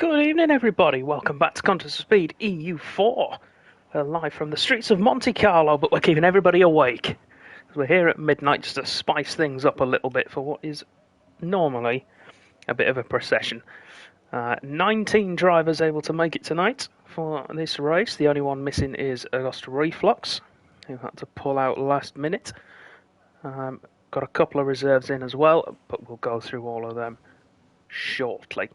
Good evening, everybody. Welcome back to Contest of Speed EU4. We're live from the streets of Monte Carlo, but we're keeping everybody awake. We're here at midnight just to spice things up a little bit for what is normally a bit of a procession. 19 drivers able to make it tonight for this race. The only one missing is Augusta Reflux, who had to pull out last minute. Got a couple of reserves in as well, but we'll go through all of them shortly.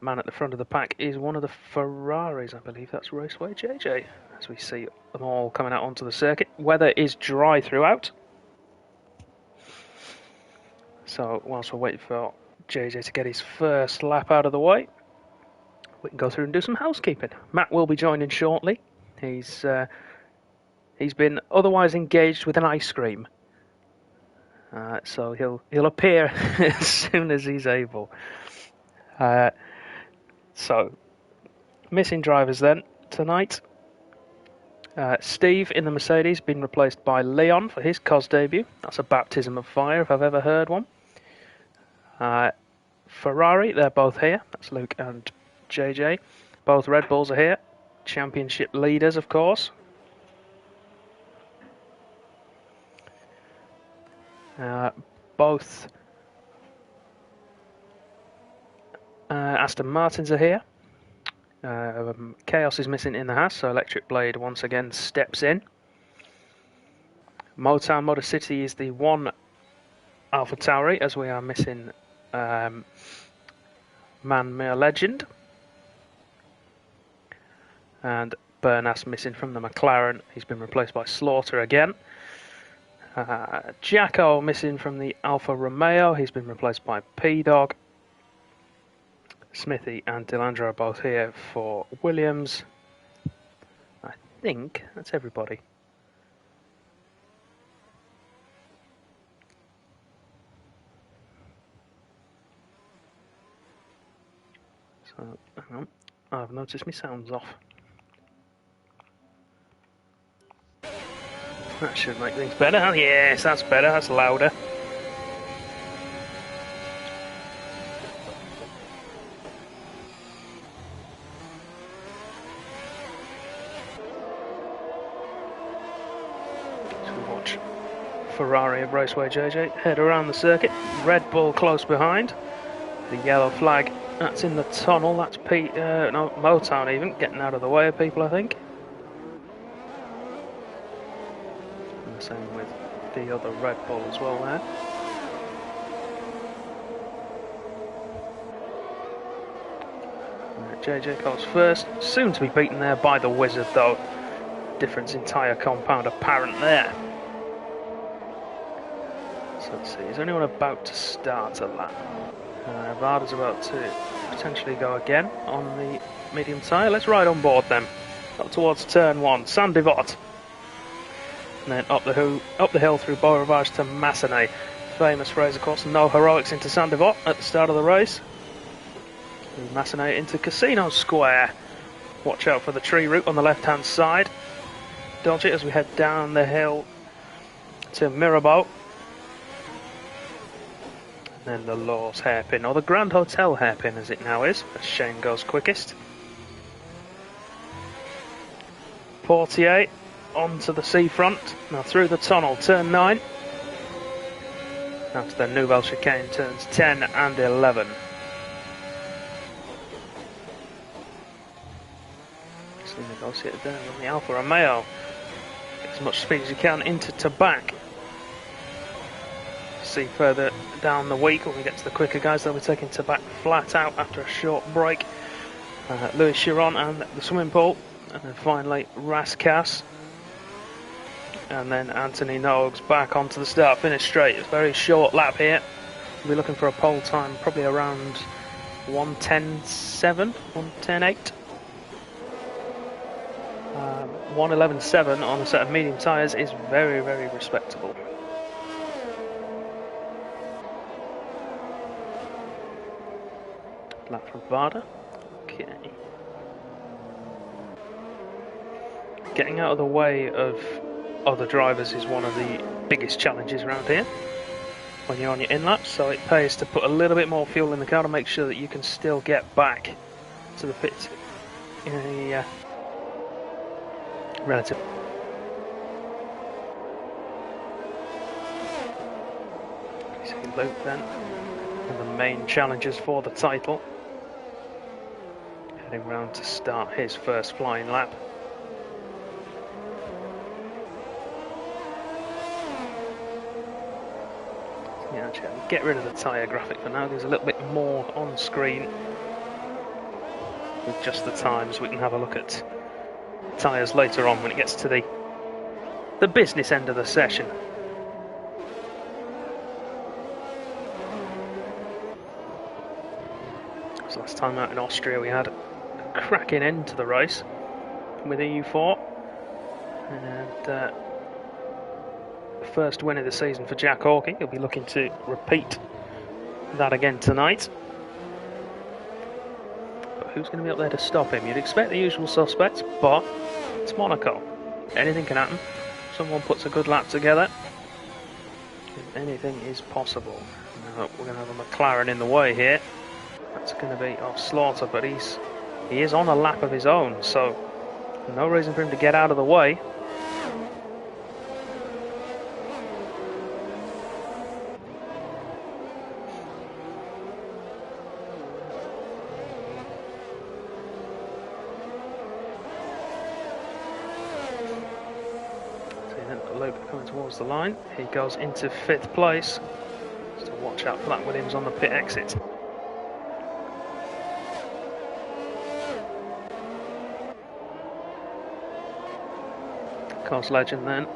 Man at the front of the pack is one of the Ferraris, I believe that's Raceway JJ, as we see them all coming out onto the circuit. Weather is dry throughout, so whilst we're waiting for JJ to get his first lap out of the way, we can go through and do some housekeeping. Matt will be joining shortly. He's been otherwise engaged with an ice cream, so he'll appear as soon as he's able. So, missing drivers then tonight. Steve in the Mercedes been replaced by Leon for his COS debut. That's a baptism of fire if I've ever heard one. Ferrari, they're both here. That's Luke and JJ. Both Red Bulls are here. Championship leaders, of course. Both Aston Martins are here. Chaos is missing in the Haas, so Electric Blade once again steps in. Motown Motor City is the one Alpha Tauri, as we are missing Man Mere Legend. And Bernas missing from the McLaren. He's been replaced by Slaughter again. Jacko missing from the Alfa Romeo. He's been replaced by P-Dog. Smithy and Delandra are both here for Williams. I think that's everybody. So, hang on. I've noticed my sound's off. That should make things better. Oh, yes, that's better. That's louder. Ferrari of Raceway JJ head around the circuit. Red Bull close behind. The yellow flag, that's in the tunnel. That's Motown even getting out of the way of people, I think. And the same with the other Red Bull as well there. JJ goes first, soon to be beaten there by the Wizard though. Difference in tyre compound apparent there. Let's see, is anyone about to start a lap? Varda's about to potentially go again on the medium tyre. Let's ride on board then. Up towards turn 1, Saint-Devote. And then up the hill through Beaurivage to Massenet. Famous phrase, of course, no heroics into Saint-Devote at the start of the race. Through Massenet into Casino Square. Watch out for the tree root on the left-hand side. Dodge it as we head down the hill to Mirabeau. Then the Laws hairpin, or the Grand Hotel hairpin as it now is, as Shane goes quickest. Portier onto the seafront, now through the tunnel, turn 9. That's the Nouvelle Chicane, turns 10 and 11. Just negotiate there on the Alfa Romeo. Get as much speed as you can into Tabac. See further down the week when we get to the quicker guys, they'll be taking Tabac flat out after a short break. Louis Chiron and the swimming pool, and then finally Rascasse, and then Anthony Nogues back onto the start finish straight. It's a very short lap here. We'll be looking for a pole time probably around 1:10.7, 1:10.8. 1:11.7 on a set of medium tyres is very, very respectable. Lap from Varda. Okay. Getting out of the way of other drivers is one of the biggest challenges around here when you're on your in laps, so it pays to put a little bit more fuel in the car to make sure that you can still get back to the pit in a relative. You see Luke then, and the main challengers for the title, heading round to start his first flying lap. Yeah, actually, I'll get rid of the tyre graphic for now. There's a little bit more on screen with just the times. We can have a look at tyres later on when it gets to the business end of the session. So last time out in Austria we had a cracking end to the race with EU4, and the first win of the season for Jack Hawkey. He'll be looking to repeat that again tonight. But who's going to be up there to stop him? You'd expect the usual suspects, but it's Monaco. Anything can happen. Someone puts a good lap together, and anything is possible. Now, we're going to have a McLaren in the way here. That's going to be off Slaughter, but he is on a lap of his own, so no reason for him to get out of the way. Luke coming towards the line. He goes into 5th place. So watch out for that. Williams on the pit exit. Course legend then,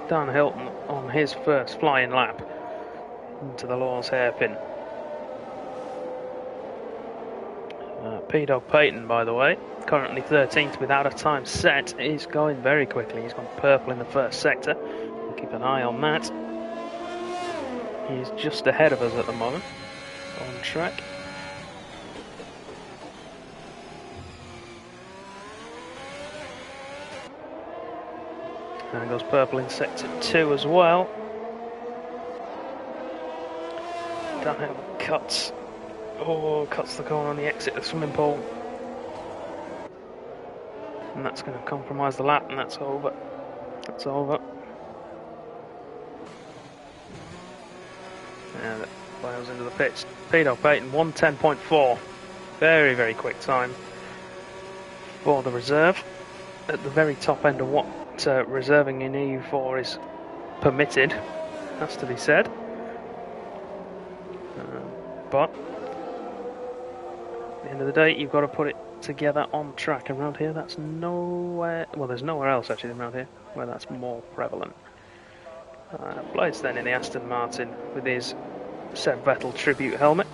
Dan Hilton on his first flying lap into the Laws hairpin. P-Dog Payton, by the way, currently 13th without a time set, is going very quickly. He's gone purple in the first sector. We'll keep an eye on that. He's just ahead of us at the moment on track. And goes purple in sector 2 as well. Downhill cuts the corner on the exit of the swimming pool. And that's going to compromise the lap, and that's over. That's over. And it flies into the pits. P-Dog Payton, 1:10.4. Very, very quick time for the reserve. At the very top end of what reserving in EU4 is permitted, has to be said. But at the end of the day, you've got to put it together on track. Around here, that's nowhere. Well, there's nowhere else actually around here where that's more prevalent. Blades then in the Aston Martin with his Seb Vettel tribute helmet.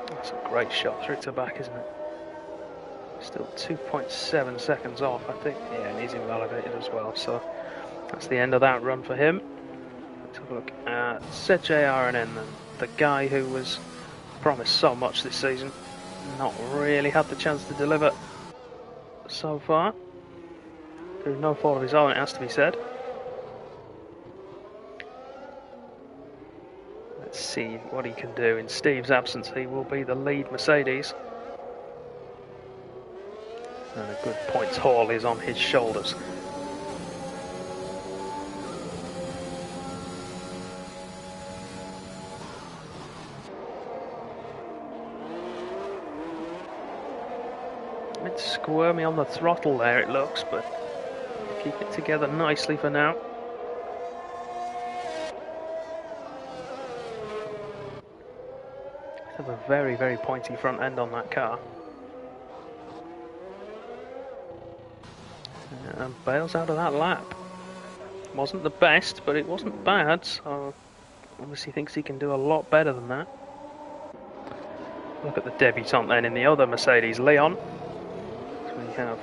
That's a great shot through to back, isn't it? Still 2.7 seconds off, I think. Yeah, and he's invalidated as well, so that's the end of that run for him. Let's have a look at ZJRNN then. The guy who was promised so much this season, not really had the chance to deliver so far. Through no fault of his own, it has to be said. Let's see what he can do. In Steve's absence, he will be the lead Mercedes. And a good points haul is on his shoulders. A bit squirmy on the throttle there, it looks, but keep it together nicely for now. Have a very, very pointy front end on that car. And bails out of that lap. Wasn't the best, but it wasn't bad, so obviously thinks he can do a lot better than that. Look at the debutant then in the other Mercedes, Leon. So we have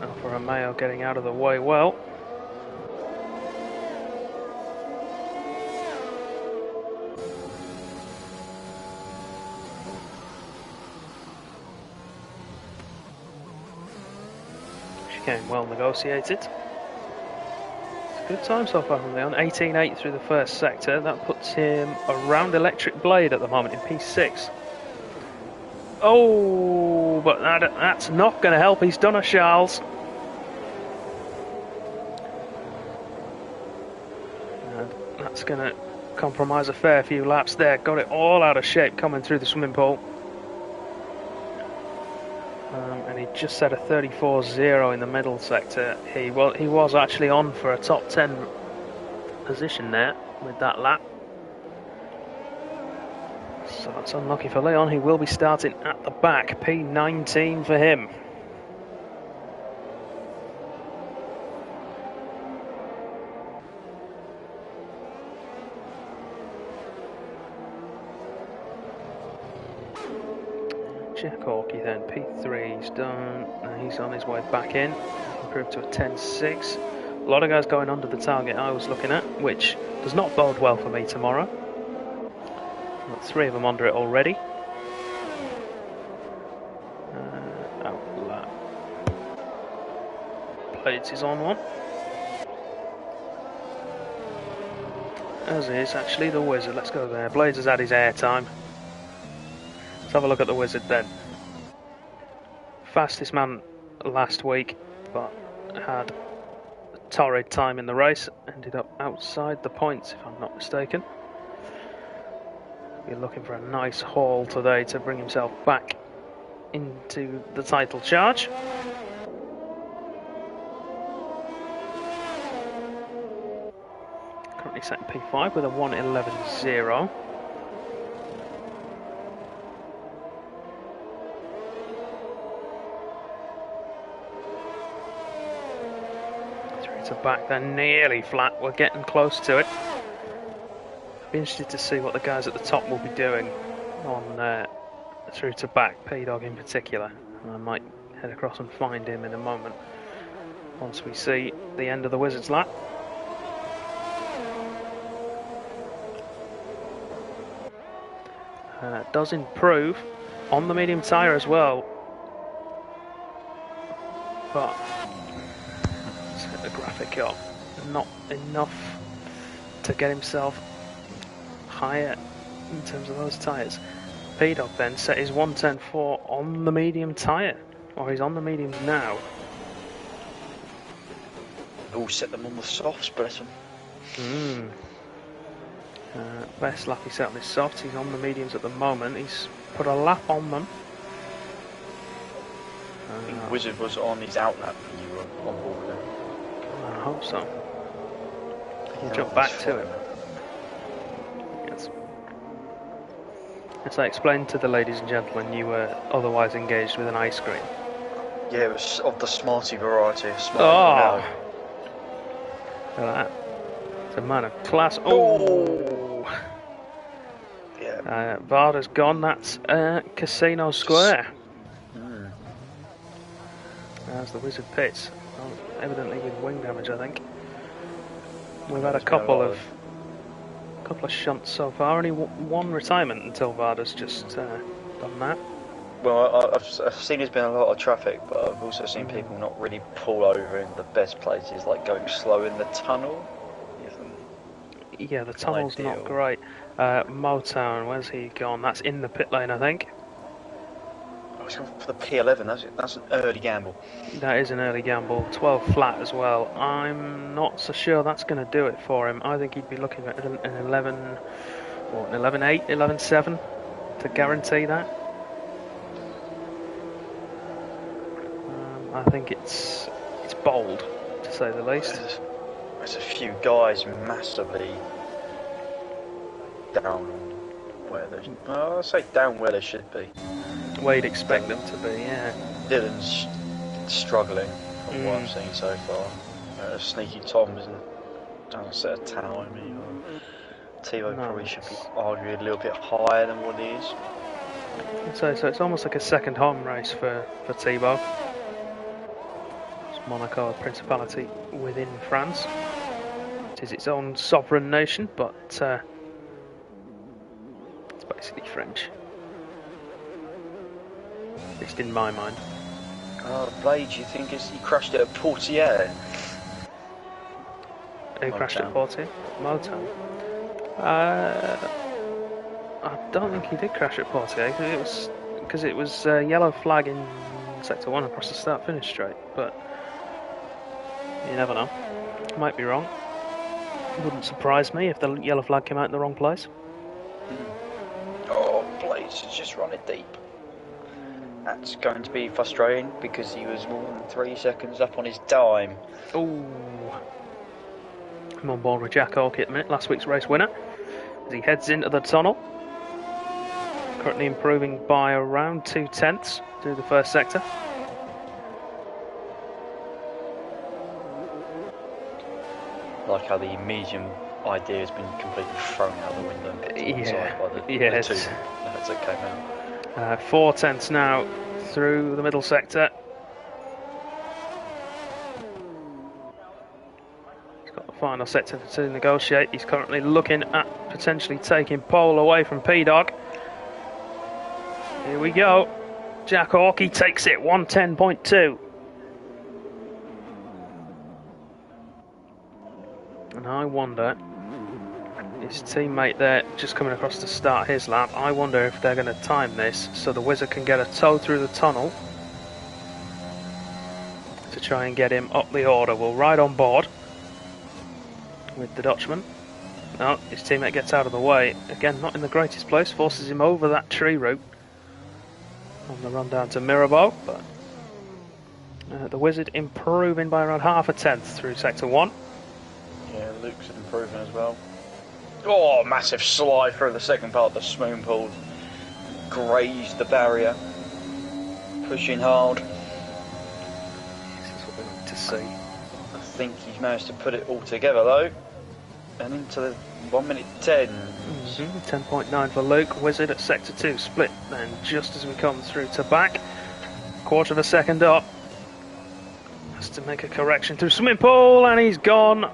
Alfa Romeo getting out of the way well. came well negotiated. It's a good time so far from Leon. 18.8 through the first sector. That puts him around Electric Blade at the moment in P6. Oh, but that's not going to help. He's done a Charles. And that's going to compromise a fair few laps there. Got it all out of shape coming through the swimming pool. And he just set a 34.0 in the middle sector. He was actually on for a top 10 position there with that lap. So that's unlucky for Leon. He will be starting at the back. P19 for him. Jack Hawkey then, P3, he's done. He's on his way back in. Improved to a 10.6. A lot of guys going under the target I was looking at, which does not bode well for me tomorrow. Got 3 of them under it already. Out lap. Blades is on one. As is actually the Wizard. Let's go there. Blades has had his airtime. Let's have a look at the Wizard then. Fastest man last week, but had a torrid time in the race. Ended up outside the points, if I'm not mistaken. He'll be looking for a nice haul today to bring himself back into the title charge. Currently set in P5 with a 1:11.0. To back, they're nearly flat. We're getting close to it. I'll be interested to see what the guys at the top will be doing on through to back, P-Dog in particular. And I might head across and find him in a moment once we see the end of the Wizard's lap. Does improve on the medium tyre as well, but the graphic up, not enough to get himself higher in terms of those tyres. P-Dog then set his 1:10.4 on the medium tyre, or he's on the mediums now. All set them on the softs, bless him. Best lap he set on his softs. He's on the mediums at the moment. He's put a lap on them. I think Wizard was on his out lap when you were on board there. I hope so. We'll jump back to him. Yes. As I explained to the ladies and gentlemen, you were otherwise engaged with an ice cream. Yeah, it was of the Smarty variety. Oh! Look at that. It's a man of class. Oh! Yeah. Varda's gone. That's Casino Square. As the Wizard pits. Evidently with wing damage, I think. We've had a couple of shunts so far. Only one retirement until Varda's just done that. Well, I've seen there's been a lot of traffic, but I've also seen people not really pull over in the best places, like going slow in the tunnel. Yeah, the tunnel's not great. Motown, where's he gone? That's in the pit lane, I think. Oh, he's gone for the P11. That's an early gamble. That is an early gamble. 12 flat as well. I'm not so sure that's going to do it for him. I think he'd be looking at an 11, or an 11.8, 11.7 to guarantee that. I think it's bold, to say the least. There's a few guys massively down where they should. I'll say down where they should be. Where you'd expect them to be, yeah. Dylan's struggling from what I've seen so far. Sneaky Tom isn't done a set of time. Tebow probably should be arguably a little bit higher than what he is. So it's almost like a second home race for Tebow. It's Monaco, a principality within France. It is its own sovereign nation, but it's basically French. At least in my mind. Oh, Blade, you think he crashed it at Portier? Who crashed at Portier? Motown. I don't think he did crash at Portier because it was yellow flag in sector 1 across the start-finish straight. But you never know. Might be wrong. Wouldn't surprise me if the yellow flag came out in the wrong place. Oh, Blades has just run it deep. That's going to be frustrating because he was more than 3 seconds up on his dime. Oh, I'm on board with Jack Hawkey at the minute, last week's race winner, as he heads into the tunnel. Currently improving by around 0.2 through the first sector. Like how the medium idea has been completely thrown out the window and put to one side by the two that came out. 0.4 now through the middle sector. He's got the final sector to negotiate. He's currently looking at potentially taking pole away from P-Dog. Here we go. Jack Hawkey takes it, 1:10.2. And I wonder, his teammate there just coming across to start his lap, I wonder if they're going to time this so the Wizard can get a tow through the tunnel to try and get him up the order. We'll ride on board with the Dutchman. No, his teammate gets out of the way. Again, not in the greatest place, forces him over that tree route on the run down to Mirabeau, but the Wizard improving by around 0.5 through sector 1. Yeah, Luke's improving as well. Oh, massive slide through the second part of the spoon pool. Grazed the barrier. Pushing hard. This is what we like to see. I think he's managed to put it all together though. And into the 1:10. 10.9 for Luke. Wizard at sector 2 split then just as we come through to back. Quarter of a second up. Has to make a correction through swimming pool and he's gone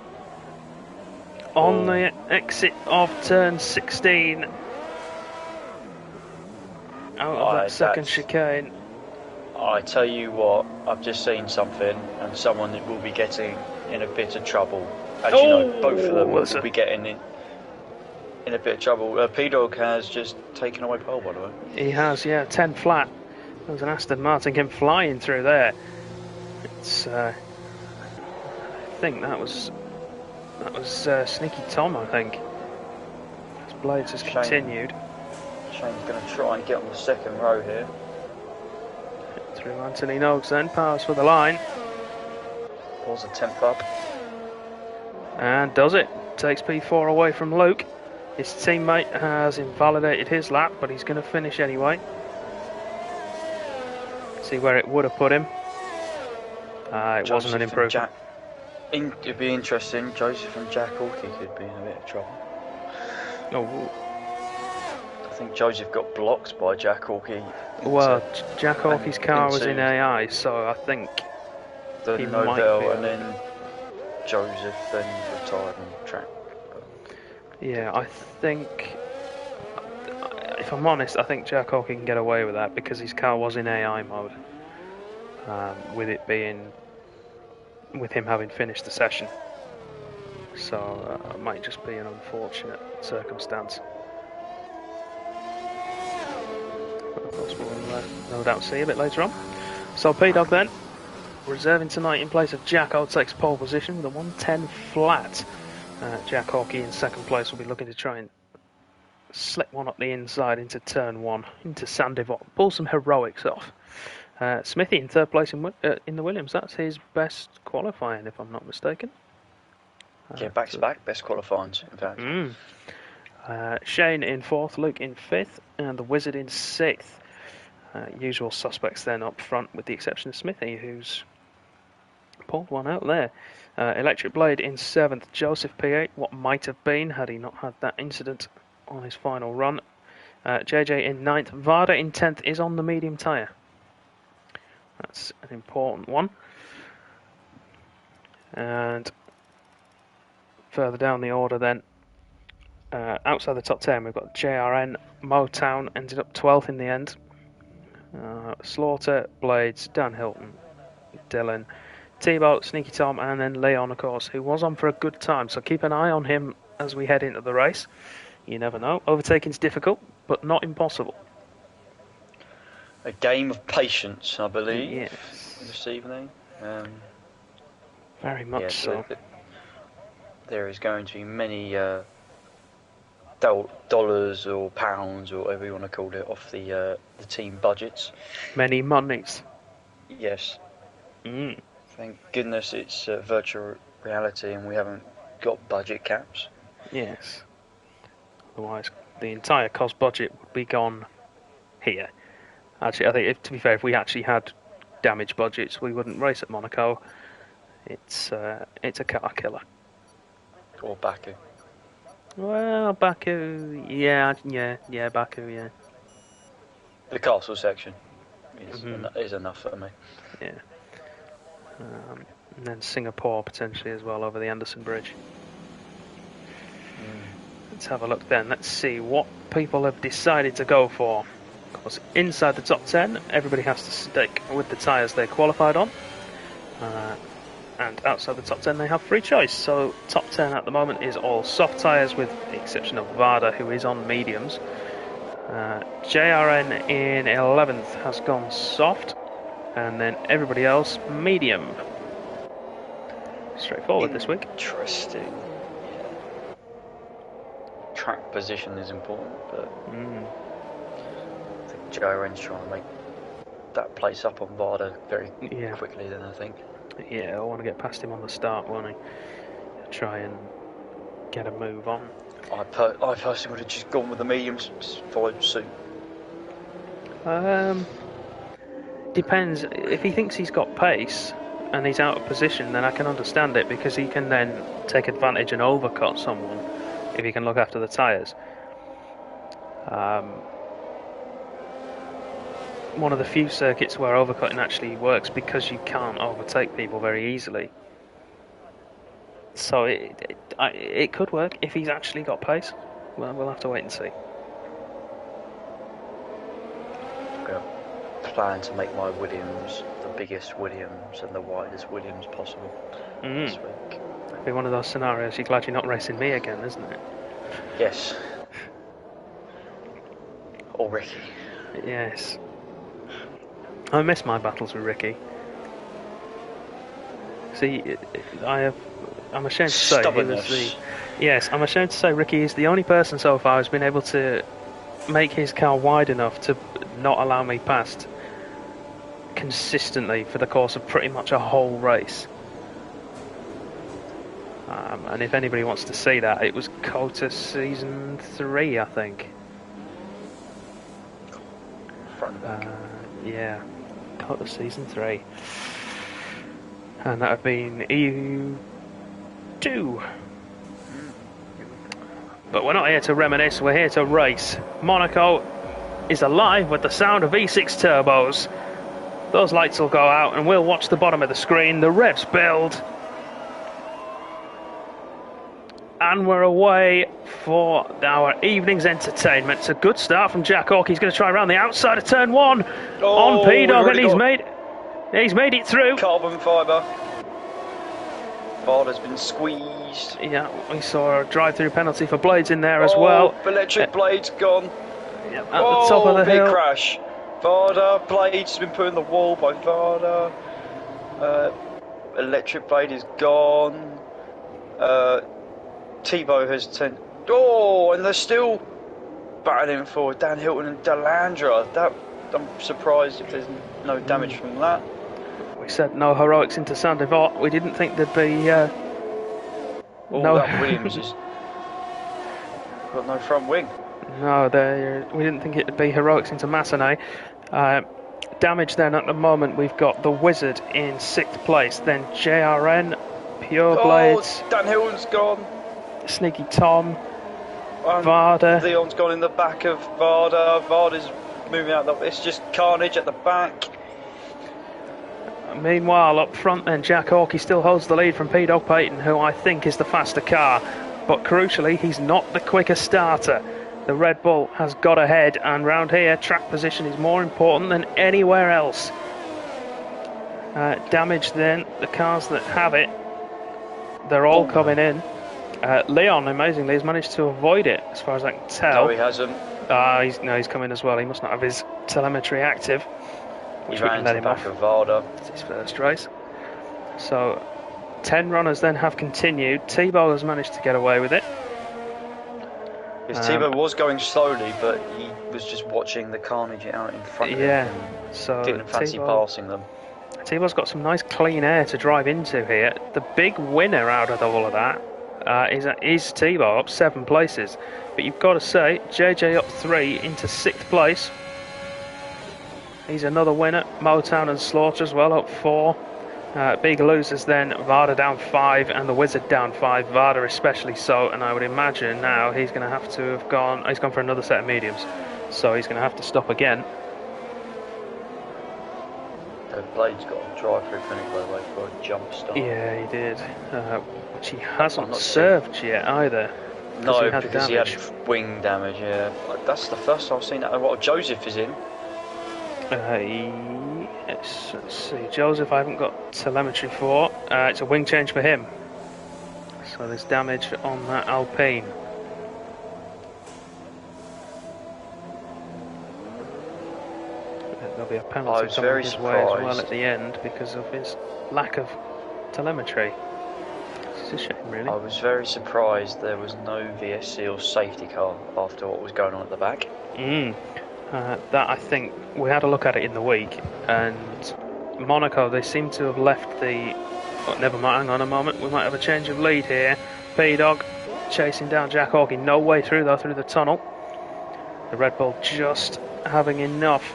on the exit of turn 16 out of that second chicane. I tell you what, I've just seen something and someone that will be getting in a bit of trouble. Actually, no, both of them will be getting in a bit of trouble. P-Dog has just taken away pole, by the way. He has, yeah, 10 flat. There was an Aston Martin came flying through there. It's, I think that was Sneaky Tom, I think. As Blades has continued. Shane's going to try and get on the second row here. Through Anthony Noakes then, powers for the line. Pulls a 10th up. And does it. Takes P4 away from Luke. His teammate has invalidated his lap, but he's going to finish anyway. See where it would have put him. It wasn't an improvement. It'd be interesting. Joseph and Jack Hawkey could be in a bit of trouble. Oh. I think Joseph got blocked by Jack Hawkey. Well, Jack Hawkey's car was in AI, so I think he might be. And then Joseph then retired on the track. Yeah, I think, if I'm honest, I think Jack Hawkey can get away with that because his car was in AI mode. With him having finished the session. So it might just be an unfortunate circumstance. But of course we'll no doubt see a bit later on. So P-Dog then, reserving tonight in place of Jack O takes pole position with a 1:10 flat. Jack Hawkey in second place will be looking to try and slip one up the inside into turn 1, into Sandivot, pull some heroics off. Smithy in third place in the Williams. That's his best qualifying, if I'm not mistaken. Yeah, back to back, best qualifying, in fact. Shane in fourth, Luke in fifth, and the Wizard in sixth. Usual suspects then up front, with the exception of Smithy, who's pulled one out there. Electric Blade in seventh, Joseph P8, what might have been had he not had that incident on his final run. JJ in ninth, Varda in 10th is on the medium tyre. That's an important one. And further down the order then, outside the top 10 we've got JRN, Motown ended up 12th in the end. Slaughter, Blades, Dan Hilton, Dylan, T-Boat, Sneaky Tom, and then Leon, of course, who was on for a good time. So keep an eye on him as we head into the race. You never know. Overtaking's difficult, but not impossible. A game of patience, I believe, Yes. this evening. Very much so. There is going to be many dollars or pounds or whatever you want to call it off the team budgets. Many monies. Yes. Mm. Thank goodness it's virtual reality and we haven't got budget caps. Yes. Otherwise, the entire cost budget would be gone here. Actually, I think, to be fair, if we actually had damage budgets, we wouldn't race at Monaco. It's a car killer. Or Baku. Well, Baku, yeah, Baku, yeah. The castle section is enough for me. Yeah. And then Singapore potentially as well over the Anderson Bridge. Let's have a look then. Let's see what people have decided to go for. Of course, inside the top 10, everybody has to stick with the tyres they qualified on. And outside the top 10, they have free choice. So top 10 at the moment is all soft tyres, with the exception of Varda, who is on mediums. JRN in 11th has gone soft, and then everybody else medium. Straightforward this week. Interesting. Yeah. Track position is important, but I think JRN's trying to make that place up on Varda very quickly then, I think. Yeah, I want to get past him on the start, won't he? Try and get a move on. I personally would have just gone with the mediums, followed suit. Depends. If he thinks he's got pace and he's out of position, then I can understand it, because he can then take advantage and overcut someone if he can look after the tyres. One of the few circuits where overcutting actually works, because you can't overtake people very easily. So it could work if he's actually got pace. Well, we'll have to wait and see. I'm going to plan to make my Williams the biggest Williams and the widest Williams possible this week. It'll be one of those scenarios you're glad you're not racing me again, isn't it? Yes. Or Ricky. Yes. I miss my battles with Ricky. See, I'm ashamed to say he was I'm ashamed to say Ricky is the only person so far who's been able to make his car wide enough to not allow me past consistently for the course of pretty much a whole race. And if anybody wants to see that, it was COTA Season 3, I think. Yeah, COTA Season 3. And that had been EU2. But we're not here to reminisce, we're here to race. Monaco is alive with the sound of V6 turbos. Those lights will go out and we'll watch the bottom of the screen. The revs build. And we're away for our evening's entertainment. It's a good start from Jack Hawke. He's going to try around the outside of turn 1 on P-Dog, and he's made it through. Carbon fibre. Varda's been squeezed. Yeah, we saw a drive-through penalty for Blades in there as well. Electric Blade's gone. Yeah, at the top of the big hill. Crash. Varda, Blades has been put in the wall by Varda. Electric Blade is gone. Thibaut has turned. And they're still battling for Dan Hilton and Delandra. I'm surprised if there's no damage from that. We said no heroics into Saint-Devote. We didn't think there'd be that Williams has got no front wing. No, we didn't think it'd be heroics into Massenet. Damage then at the moment, we've got the Wizard in 6th place, then JRN, Pure Blades. Dan Hilton's gone. Sneaky Tom, Varda. Leon's gone in the back of Varda. Varda's moving out. It's just carnage at the back. Meanwhile, up front then, Jack Hawke still holds the lead from P-Dog Payton, who I think is the faster car. But crucially, he's not the quicker starter. The Red Bull has got ahead, and round here, track position is more important than anywhere else. Damage then, the cars that have it, they're all coming in. Leon, amazingly, has managed to avoid it, as far as I can tell. No, he hasn't. He's coming as well. He must not have his telemetry active. He ran into the back of Varda. It's his first race. So, 10 runners then have continued. Tebow has managed to get away with it. Yes, Tebow was going slowly, but he was just watching the carnage out in front of him. So didn't fancy passing them. Tebow's got some nice clean air to drive into here. The big winner out of all of that is Tebow, up 7 places. But you've got to say, JJ up 3 into 6th place. He's another winner. Motown and Slaughter as well, up 4. Big losers then, Varda down 5 and the Wizard down 5, Varda especially so, and I would imagine now he's going to have to have gone, he's gone for another set of mediums, so he's going to have to stop again. Blade's got a drive-through finish, by the way, for a jump start. Yeah, he did, which he hasn't served yet either. No, because he had wing damage, yeah. That's the first time I've seen that. What, Joseph is in? Let's see, Joseph I haven't got telemetry for. It's a wing change for him. So there's damage on that Alpine. There'll be a penalty coming his way as well at the end because of his lack of telemetry. It's a shame, really. I was very surprised there was no VSC or safety car after what was going on at the back. That I think we had a look at it in the week, and Monaco, they seem to have left the. Oh, never mind, hang on a moment, we might have a change of lead here. P-Dog chasing down Jack Hawkey, no way through though, through the tunnel. The Red Bull just having enough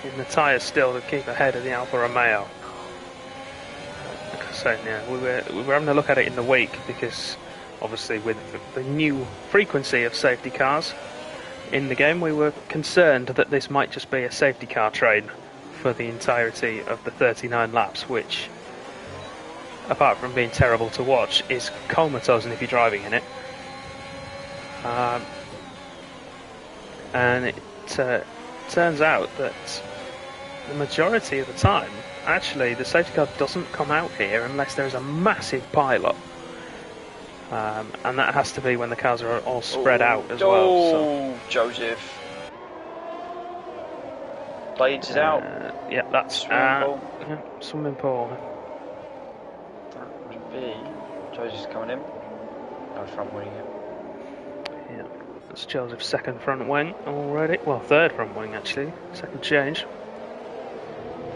in the tyres still to keep ahead of the Alfa Romeo. Like I said, yeah, we were having a look at it in the week because obviously with the new frequency of safety cars in the game, we were concerned that this might just be a safety car train for the entirety of the 39 laps, which, apart from being terrible to watch, is comatose if you're driving in it. And it turns out that the majority of the time, actually, the safety car doesn't come out here unless there's a massive pile-up. And that has to be when the cars are all spread out as well. So. Joseph. Blades is out. Yeah, that's swimming pool. Yeah, swimming pool. That would be Joseph's coming in. No front wing yet. Yeah, that's Joseph's second front wing already. Well, third front wing actually. Second change.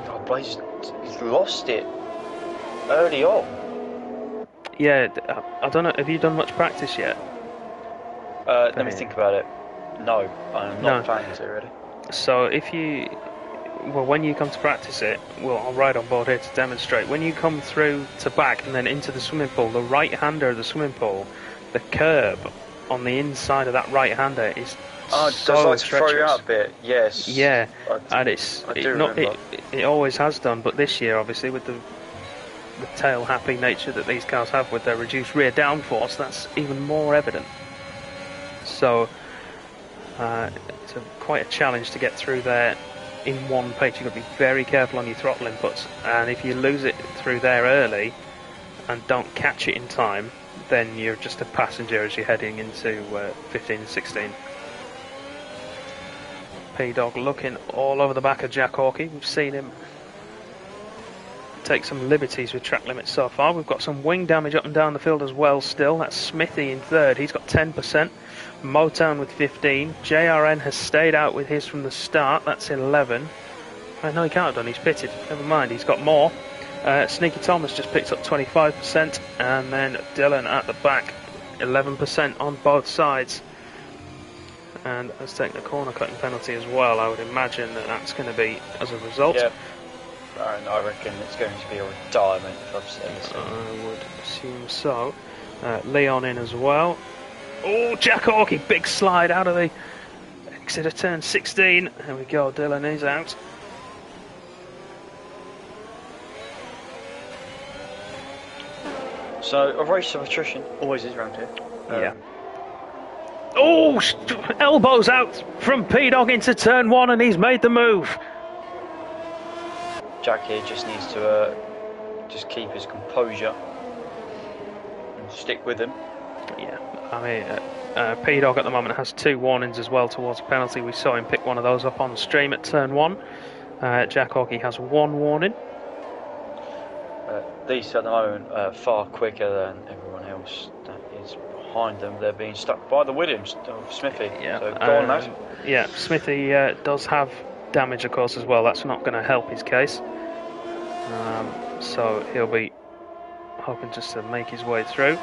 Oh, Blades, he's lost it early on. Yeah, I don't know. Have you done much practice yet? Let me think about it. No, I'm not planning to really. So if you, when you come to practice it, I'll ride on board here to demonstrate. When you come through to back and then into the swimming pool, the right-hander of the swimming pool, the curb on the inside of that right-hander is so like to throw you out a bit. Yes. Yeah, and it always has done, but this year, obviously, with the tail-happy nature that these cars have with their reduced rear downforce, that's even more evident. So it's quite a challenge to get through there in one pace. You've got to be very careful on your throttle inputs, and if you lose it through there early and don't catch it in time, then you're just a passenger as you're heading into 15 and 16. P-Dog looking all over the back of Jack Hawkey. We've seen him take some liberties with track limits so far. We've got some wing damage up and down the field as well still. That's Smithy in third. He's got 10%. Motown with 15. JRN has stayed out with his from the start. That's 11. No, he can't have done. He's pitted. Never mind. He's got more. Sneaky Tom has just picked up 25%. And then Dylan at the back, 11% on both sides. And has taken a corner cutting penalty as well. I would imagine that's going to be as a result. Yeah. I reckon it's going to be a retirement if I've seen this. I would assume so. Leon in as well. Oh, Jack Hawkey, big slide out of the exit of turn 16. There we go, Dylan is out. So, a race of attrition always is around here. Yeah. Oh, elbows out from P-Dog into turn 1 and he's made the move. Jack here just needs to just keep his composure and stick with him. Yeah, I mean, P-Dog at the moment has 2 warnings as well towards a penalty. We saw him pick one of those up on stream at turn 1. Jack Hawkey has 1 warning. These at the moment far quicker than everyone else that is behind them. They're being stuck by the Williams of Smithy. Yeah, so go on, lad. Yeah, Smithy does have damage, of course, as well. That's not going to help his case. So he'll be hoping just to make his way through.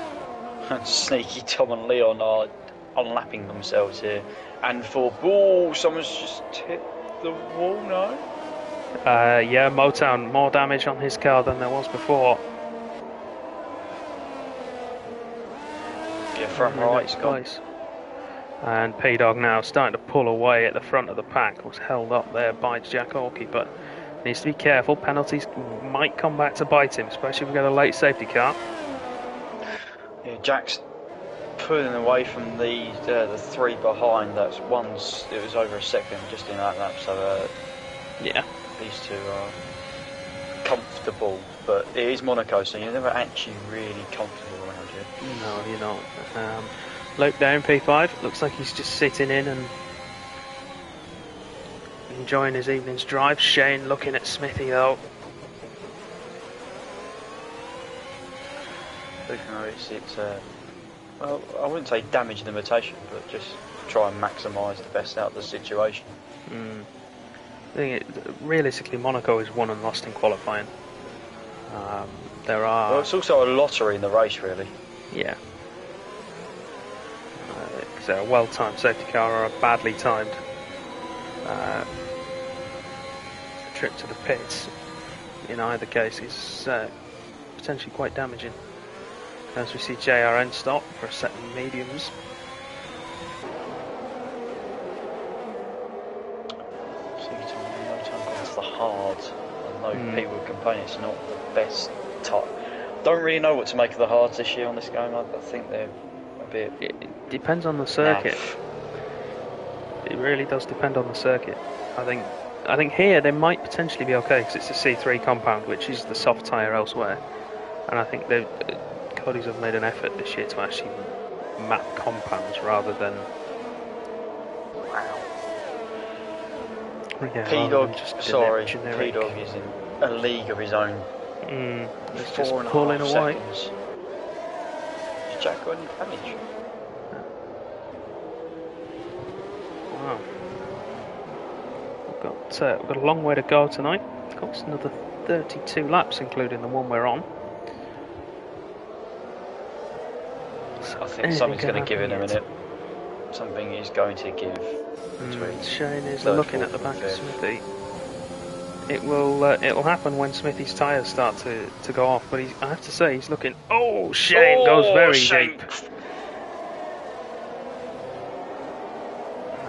And Sneaky Tom and Leon are unlapping themselves here. And for ball, someone's just hit the wall, no? Yeah, Motown, more damage on his car than there was before. Yeah, front right's gone. And P-Dog now starting to pull away at the front of the pack. Was held up there by Jack Hawkey, but needs to be careful. Penalties might come back to bite him, especially if we get a late safety car. Yeah, Jack's pulling away from the 3 behind. That's once it was over a second just in that lap. So yeah, these two are comfortable, but it is Monaco, so you're never actually really comfortable around here. No, you're not. Luke down P5. Looks like he's just sitting in and enjoying his evening's drive. Shane looking at Smithy though. It's well, I wouldn't say damage limitation, but just try and maximise the best out of the situation. I think realistically, Monaco is won and lost in qualifying. Well, it's also a lottery in the race, really. Yeah. Is there a well-timed safety car or a badly timed trip to the pits? In either case, is potentially quite damaging. As we see JRN stop for a set of mediums. The hard. I know people complain it's not the best type. Don't really know what to make of the hards this year on this game. I think they're a bit. It depends on the circuit. Naff. It really does depend on the circuit. I think here they might potentially be okay because it's a C3 compound, which is the soft tyre elsewhere, and I think Cody's have made an effort this year to actually map compounds rather than. Yeah, P-Dog, sorry, P-Dog is in a league of his own. It's just pulling away. Seconds. Has Jack got any damage? Wow. We've got a long way to go tonight. Of course, another 32 laps, including the one we're on. So I think something's going to give in a minute. Something is going to give. Shane is looking at the back of Smithy. It will happen when Smithy's tyres start to go off, but I have to say he's looking. Oh, Shane goes very deep.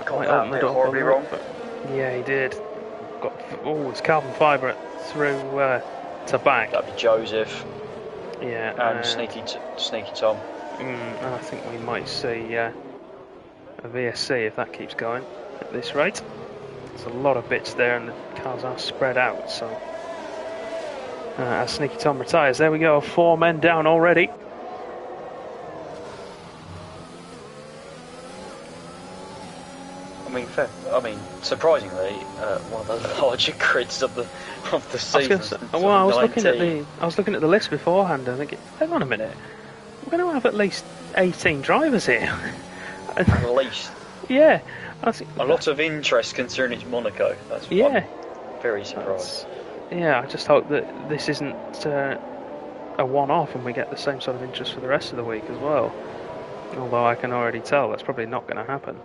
Got that bit horribly wrong. Yeah, he did. It's carbon fibre through to back. That'd be Joseph. Yeah, and Sneaky Tom. And I think we might see a VSC if that keeps going at this rate. There's a lot of bits there and the cars are spread out, so as Sneaky Tom retires, there we go, 4 men down already. I mean, surprisingly, one of the larger grids of the season. I was looking at the list beforehand and thinking, hang on a minute, we're going to have at least 18 drivers here. At least. Yeah. A lot of interest considering it's Monaco. That's I'm very surprised. I just hope that this isn't a one-off and we get the same sort of interest for the rest of the week as well. Although I can already tell that's probably not going to happen.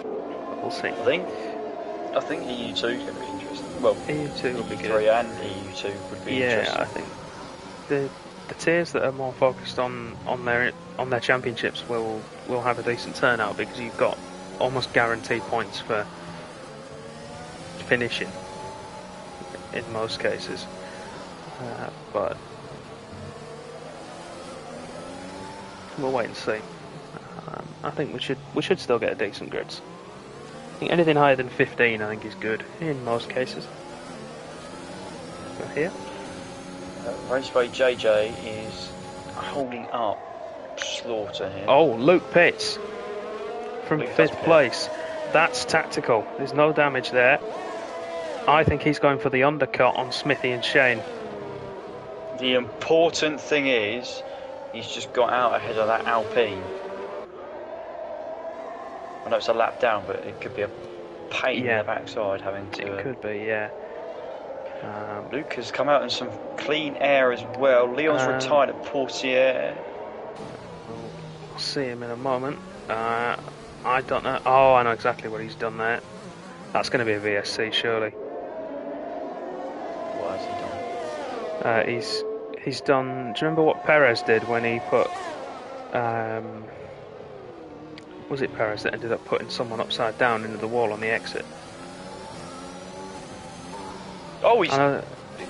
But we'll see. I think EU2 is going to be interesting. Well, EU2 will be good. EU3 and EU2 would be interesting. Yeah, I think the tiers that are more focused on their championships will have a decent turnout because you've got almost guaranteed points for finishing in most cases. But we'll wait and see. I think we should still get a decent grids. I think anything higher than 15, I think, is good in most cases. But here, Raceway JJ is holding up Slaughter here. oh, Luke Pitts from Luke 5th place. That's tactical. There's no damage there. I think he's going for the undercut on Smithy and Shane. The important thing is, he's just got out ahead of that Alpine. I know it's a lap down, but it could be a pain in the backside having to... It could be, yeah. Luke has come out in some clean air as well. Leon's retired at Portier. We'll see him in a moment. I don't know. Oh, I know exactly what he's done there. That's going to be a VSC, surely. What has he done? He's done. Do you remember what Perez did when he put? Was it Perez that ended up putting someone upside down into the wall on the exit? Oh, he's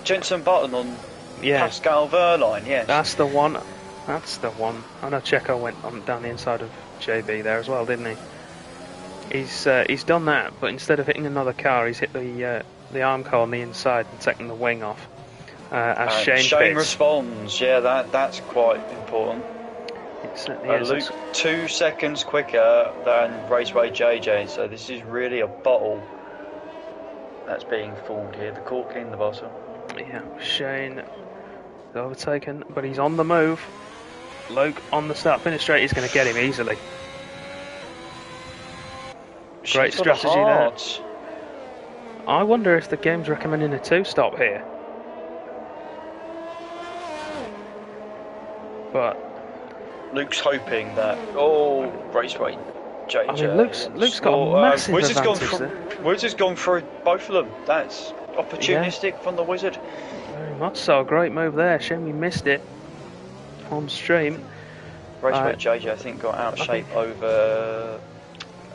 Jenson Button on Pascal Verline. Yes, that's the one. That's the one. I know Checo went down the inside of JB there as well, didn't he? He's done that, but instead of hitting another car, he's hit the arm car on the inside and taken the wing off. As Shane responds, yeah, that's quite important. It certainly is. Luke 2 seconds quicker than Raceway JJ, so this is really a bottle that's being formed here. The cork in the bottom. Yeah, Shane is overtaken, but he's on the move. Luke on the start-finish straight, he's going to get him easily. Great strategy there. I wonder if the game's recommending a 2-stop here. But Luke's hoping that Raceway JJ. I mean, Luke's got a massive advantage there. Wizard's has gone through both of them. That's opportunistic from the Wizard. Very much so. Great move there. Shame we missed it on stream. Raceway JJ, I think, got out shape over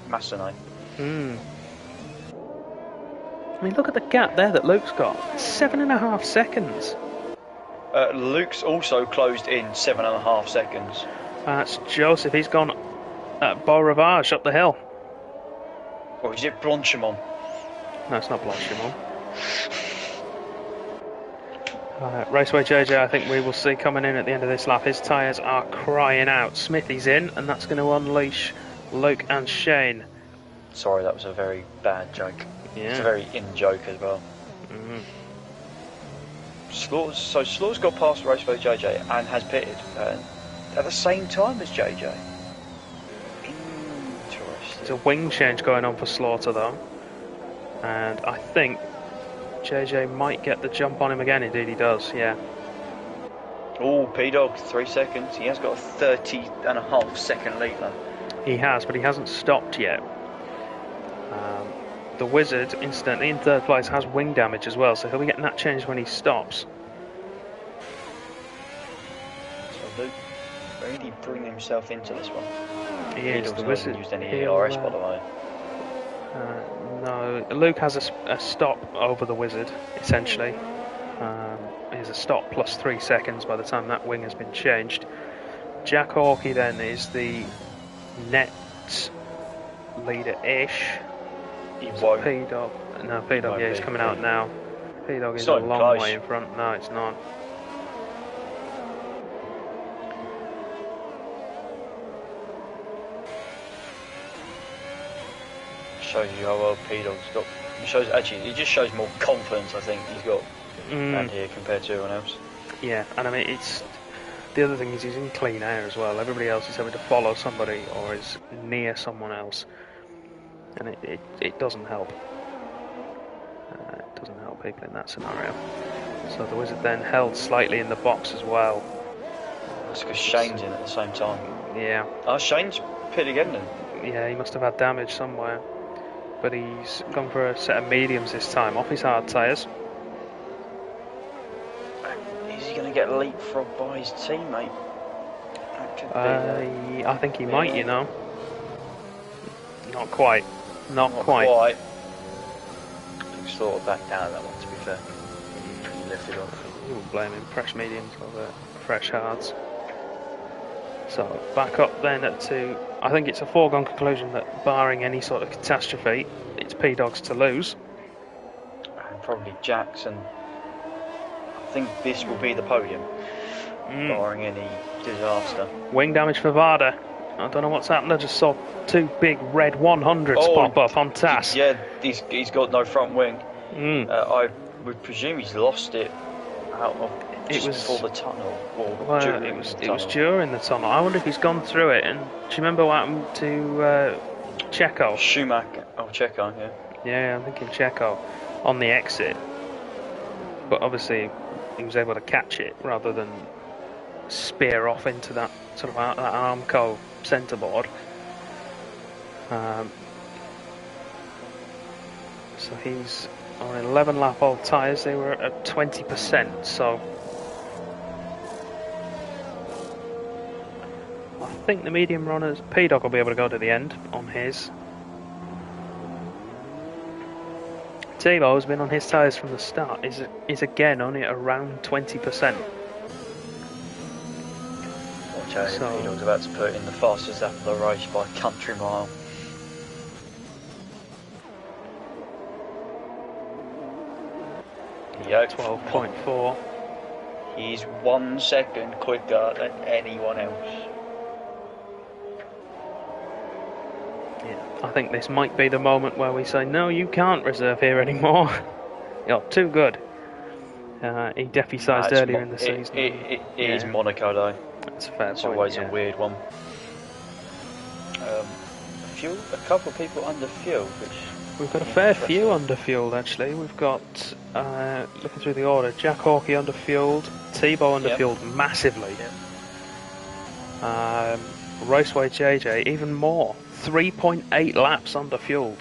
Massenet. I mean, look at the gap there that Luke's got. 7.5 seconds. Luke's also closed in 7.5 seconds. That's Joseph. He's gone at Beau Rivage up the hill. Or is it Blanchimont? No, it's not Blanchimont. Raceway JJ, I think we will see coming in at the end of this lap. His tyres are crying out. Smithy's in, and that's going to unleash Luke and Shane. Sorry, that was a very bad joke. Yeah. It's a very in-joke as well. Slaughter's got past Raceway JJ and has pitted at the same time as JJ. Interesting. There's a wing change going on for Slaughter though, and I think JJ might get the jump on him again. Indeed he does, yeah. Oh, P-Dog, 3 seconds. He has got a 30.5 second lead though. He has, but he hasn't stopped yet. The Wizard, incidentally, in 3rd place, has wing damage as well, so he'll be getting that changed when he stops. So Luke really bringing himself into this one. He is. The Wizard used any ERS, by the way. No, Luke has a stop over the Wizard, essentially. He has a stop plus 3 seconds by the time that wing has been changed. Jack Hawkey then is the net leader-ish. He won't. P-Dog. No, P-Dog, yeah, he's coming out now. P-Dog is a long way in front. No, it's not. Shows you how well P-Dog's got. It just shows more confidence, I think, he's got around here compared to everyone else. Yeah, and I mean, it's... The other thing is he's in clean air as well. Everybody else is having to follow somebody or is near someone else. And it doesn't help. It doesn't help people in that scenario. So the Wizard then held slightly in the box as well. That's because Shane's in at the same time. Yeah. Shane's pit again then? Yeah, he must have had damage somewhere. But he's gone for a set of mediums this time, off his hard tyres. Is he going to get leapfrogged by his teammate? I think he might, you know. Not quite. Not quite. He's sort of back down that one, to be fair. He lifted off. You wouldn't blame him. Fresh mediums over fresh hards. So back up then to, I think it's a foregone conclusion that barring any sort of catastrophe, it's P-Dogs to lose. And probably Jackson. I think this will be the podium, barring any disaster. Wing damage for Varda. I don't know what's happened. I just saw two big red 100s pop up on TAS. Yeah, he's got no front wing. I would presume he's lost it out of before the tunnel. It was during the tunnel. I wonder if he's gone through it. And do you remember what happened to Checo? Schumacher. Oh, Checo, yeah. Yeah, I'm thinking Checo on the exit. But obviously, he was able to catch it rather than spear off into that sort of that Armco centreboard. So he's on 11 lap old tyres. They were at 20%. So I think the medium runners, P-Dog will be able to go to the end on his. Tebow has been on his tyres from the start. Is again only at around 20%. Watch out, P-Dog's about to put in the fastest lap of the race by a country mile. Yep. 12.4. He's 1 second quicker than anyone else. Yeah, I think this might be the moment where we say, no, you can't reserve here anymore. You're too good. He defi-sized earlier in the season. It is Monaco though. That's a fair point. It's always a weird one. A couple of people under fuel, which we've got a fair few underfueled actually. We've got, looking through the order, Jack Hawkey underfueled, Tebow underfueled massively. Raceway JJ even more, 3.8 laps underfueled.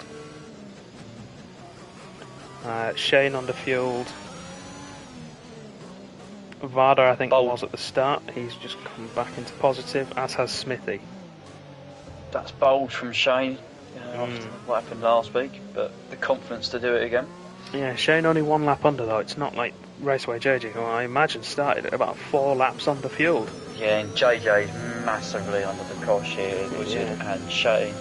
Shane underfueled. Varda I think was at the start. He's just come back into positive, as has Smithy. That's bold from Shane. After what happened last week, but the confidence to do it again. Yeah, Shane only 1 lap under though. It's not like Raceway JJ, who I imagine started at about 4 laps under fueled. Yeah, and JJ's massively under the cosh here, and Shane,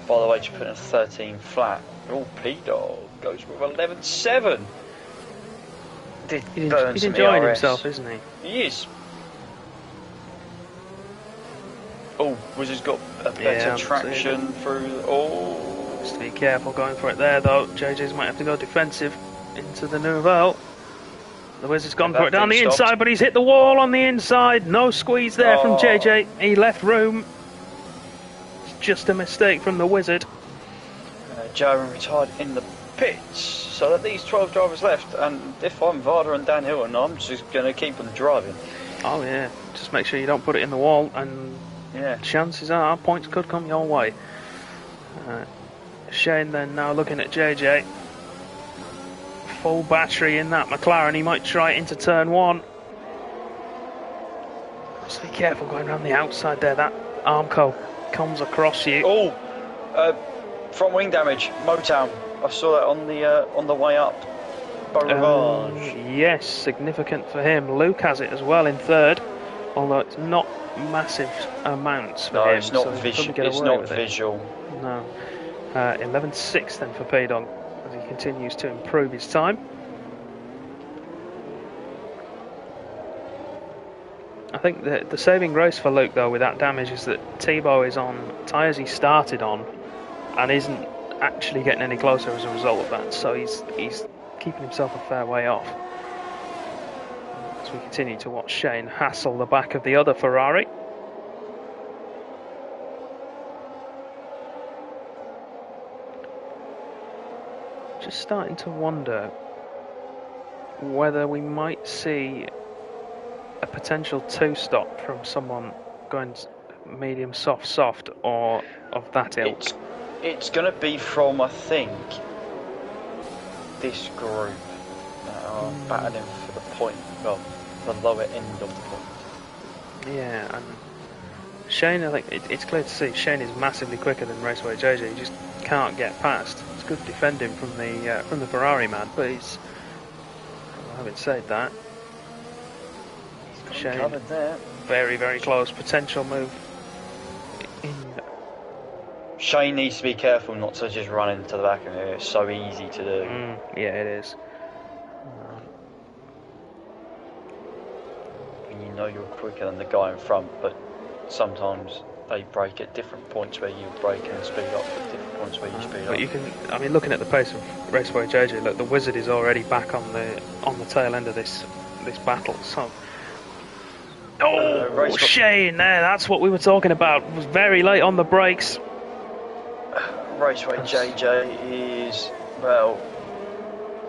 by the way, just put in a 13 flat. Oh, P-Dog goes with 11.7. He's enjoying himself, isn't he? He is. Oh, Wizard's got a better traction through. Oh, just be careful going for it there, though. JJ's might have to go defensive into the Nouvelle. The Wizard's gone for it down the inside, but he's hit the wall on the inside. No squeeze there from JJ. He left room. It's just a mistake from the Wizard. Jaron retired in the pits, so that leaves 12 drivers left. And if I'm Varda and Dan Hilton, I'm just going to keep them driving. Oh yeah, just make sure you don't put it in the wall, and chances are points could come your way. Shane then now looking at JJ. Full battery in that McLaren. He might try it into turn 1. Just be careful going around the outside there. That Armco comes across you. Oh, front wing damage. Motown. I saw that on the way up. Yes, significant for him. Luke has it as well in 3rd, although it's not massive amounts for him. No, it's not visual. It's not visual. No. 11.6 then for P-Dog as he continues to improve his time. I think the saving grace for Luke though with that damage is that Tebow is on tyres he started on and isn't actually getting any closer as a result of that, so he's keeping himself a fair way off. As we continue to watch Shane hassle the back of the other Ferrari. Just starting to wonder whether we might see a potential 2-stop from someone going medium soft or of that ilk. It's going to be from, I think, this group that are battling for the point, well, the lower end of the point. Yeah, and Shane, I think it's clear to see Shane is massively quicker than Raceway JJ. He just can't get past. It's good defending from the Ferrari man, but he's. Having said that, Shane covered there. very, very close. Potential move. Shane needs to be careful not to just run into the back of it. It's so easy to do. Yeah, it is. And you know you're quicker than the guy in front, but sometimes they brake at different points where you brake and speed up, at different points where you speed up. But you can, I mean, looking at the pace of Raceway JJ, look, the Wizard is already back on the tail end of this battle. So, Shane, there, that's what we were talking about. Was very late on the brakes. Raceway JJ is, well,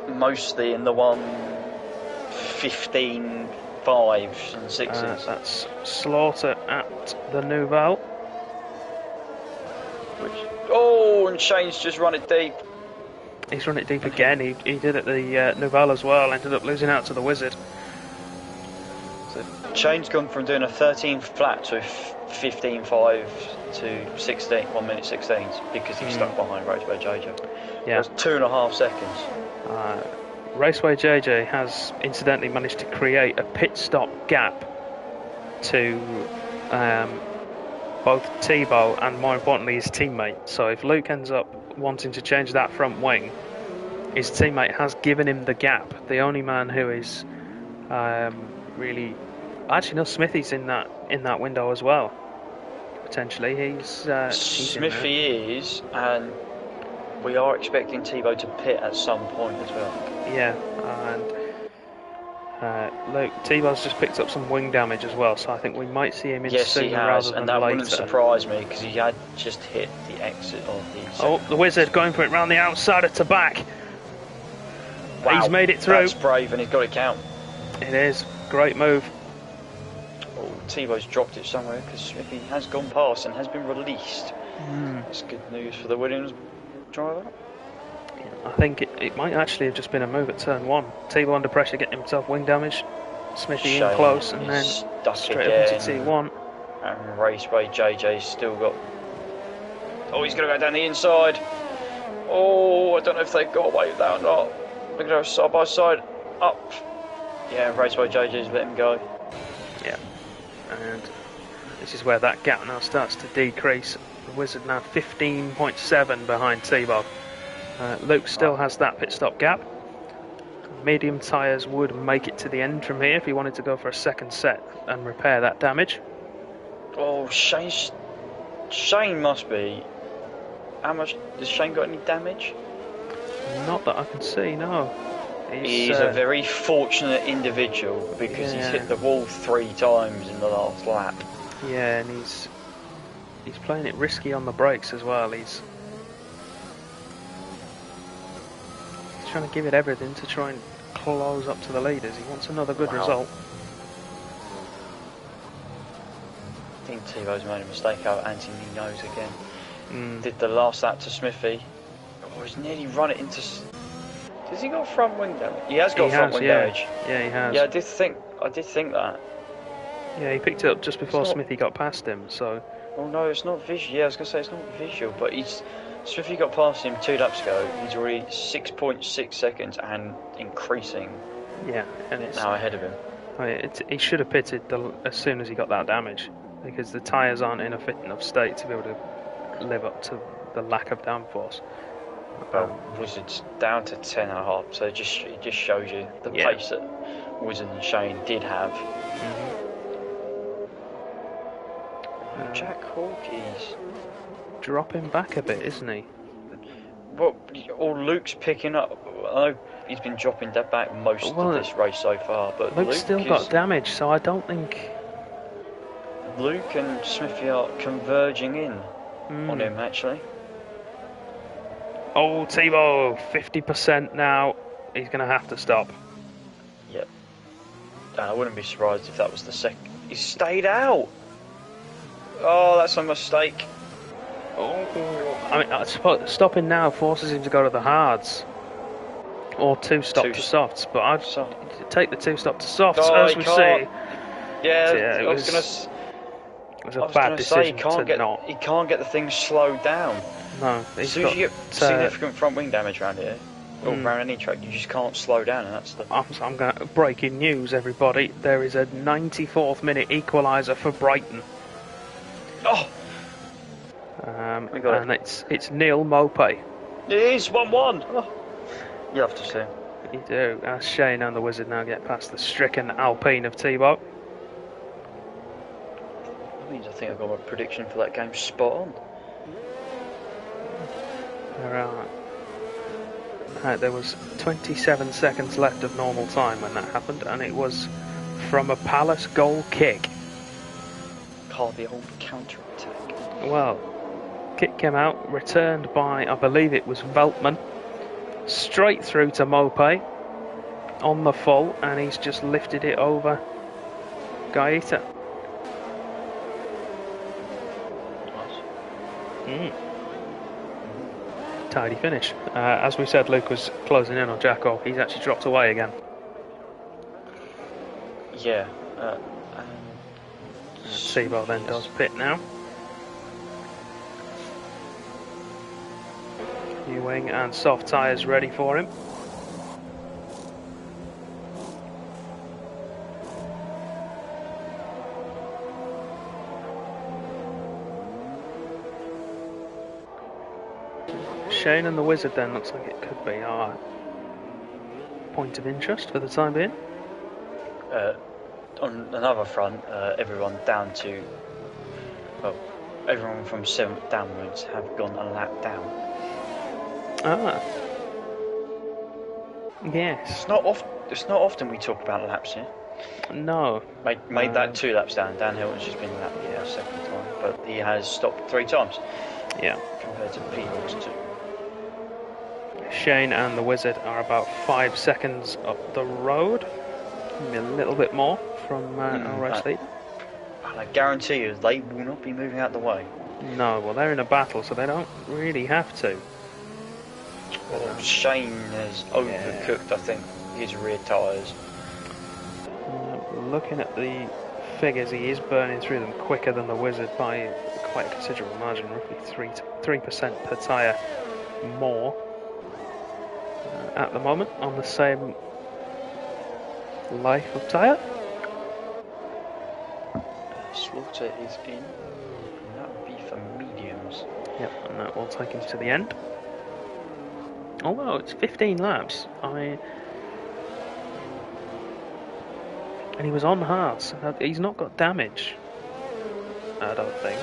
mostly in the 1:15 5s and 6s. That's Slaughter at the Nouvelle. And Shane's just run it deep. He's run it deep again. He did at the Nouvelle as well. Ended up losing out to the Wizard. So Shane's gone from doing a 13 flat to 15.5 to 16, 1 minute 16s because he's stuck behind Raceway JJ. Yeah. That's 2.5 seconds. Raceway JJ has incidentally managed to create a pit stop gap to both Thibaut and, more importantly, his teammate. So if Luke ends up wanting to change that front wing, his teammate has given him the gap. The only man who is really... Actually, no, Smithy's in that window as well. Potentially, he's Smithy is, and we are expecting Thibaut to pit at some point as well. Yeah, and Luke, Thibaut's just picked up some wing damage as well, so I think we might see him in sooner rather than and that later. wouldn't surprise me because he had just hit the exit of the... Oh, the Wizard going for it round the outside at the back. Wow, he's made it through. That's brave, and he's got it count. It is. Great move. Oh, Thibaut's dropped it somewhere because Smithy has gone past and has been released. That's good news for the Williams driver. I think it might actually have just been a move at turn 1. Thibaut under pressure, getting himself wing damage. Smithy in close, and then straight up into T1. And Raceway JJ's still got... Oh, he's going to go down the inside. Oh, I don't know if they've got away with that or not. Look at her side by side. Up. Yeah, Raceway JJ's let him go. Yeah. And this is where that gap now starts to decrease. The Wizard now 15.7 behind Thibaut. Luke still has that pit stop gap. Medium tyres would make it to the end from here if he wanted to go for a second set and repair that damage. Oh, Shane must be... How much... Has Shane got any damage? Not that I can see, no. He's a very fortunate individual because he's hit the wall 3 times in the last lap. Yeah, and he's playing it risky on the brakes as well. He's trying to give it everything to try and close up to the leaders. He wants another good result. I think Thibaut's made a mistake out of Anthony Nose again. Did the last lap to Smithy. Oh, he's nearly run it into... Has he got front wing damage? He has got front wing damage. Yeah, he has. Yeah, I did think that. Yeah, he picked it up just before Smithy got past him, so... Oh no, it's not visual. Yeah, I was going to say it's not visual, but Smithy got past him 2 laps ago. He's already 6.6 seconds and increasing. Yeah, and it's... Now ahead of him. I mean, he should have pitted as soon as he got that damage, because the tyres aren't in a fit enough state to be able to live up to the lack of downforce. Well, Wizard's down to 10.5, so it just shows you the pace that Wizard and Shane did have. Jack Hawkey's dropping back a bit, isn't he? Well, or Luke's picking up. I know he's been dropping that back most of this race so far, but Luke's still got damage, so I don't think Luke and Smithy are converging in on him actually. Oh, Thibaut, 50% now. He's going to have to stop. Yep. I wouldn't be surprised if that was the second. He stayed out. Oh, that's a mistake. Oh, I mean, I suppose stopping now forces him to go to the hards, or 2 stop to softs. But I'd take the 2 stop to softs, as we see. Yeah, it was a bad decision he can't get the thing slowed down. No, as soon as you get significant front wing damage around here, or around any track, you just can't slow down, and that's the... I'm going to... Breaking news, everybody. There is a 94th minute equaliser for Brighton. Oh! And it's Neil Mopay. It is 1-1! Oh. You have to see. You do. As Shane and the Wizard now get past the stricken Alpine of Tebow. That means I think I've got my prediction for that game spot on. There was 27 seconds left of normal time when that happened, and it was from a Palace goal kick. Called the old counter-attack. Well, kick came out, returned by, I believe it was Veltman, straight through to Mopay on the full, and he's just lifted it over Gaeta. Tidy finish. As we said, Luke was closing in on Jacko. He's actually dropped away again. Yeah. Tebow then does pit now. New wing and soft tyres ready for him. Shane and the Wizard then looks like it could be our point of interest for the time being. On another front, everyone down to, well, everyone from 7th downwards have gone a lap down. Ah. Yes. It's not often we talk about laps here. No. Made that 2 laps down. Dan Hilton's just been lapped here a second time, but he has stopped 3 times. Yeah. Compared to Peter's 2. Shane and the Wizard are about 5 seconds up the road. Maybe a little bit more from R8 lead. And I guarantee you, they will not be moving out the way. No, well, they're in a battle, so they don't really have to. Well, Shane has overcooked, I think, his rear tyres. Looking at the figures, he is burning through them quicker than the Wizard by quite a considerable margin, roughly 3% per tyre more at the moment on the same life of tyre. Slaughter is in, and that would be for mediums. Yep, and that will take him to the end. Although it's 15 laps, and he was on hards. He's not got damage, I don't think.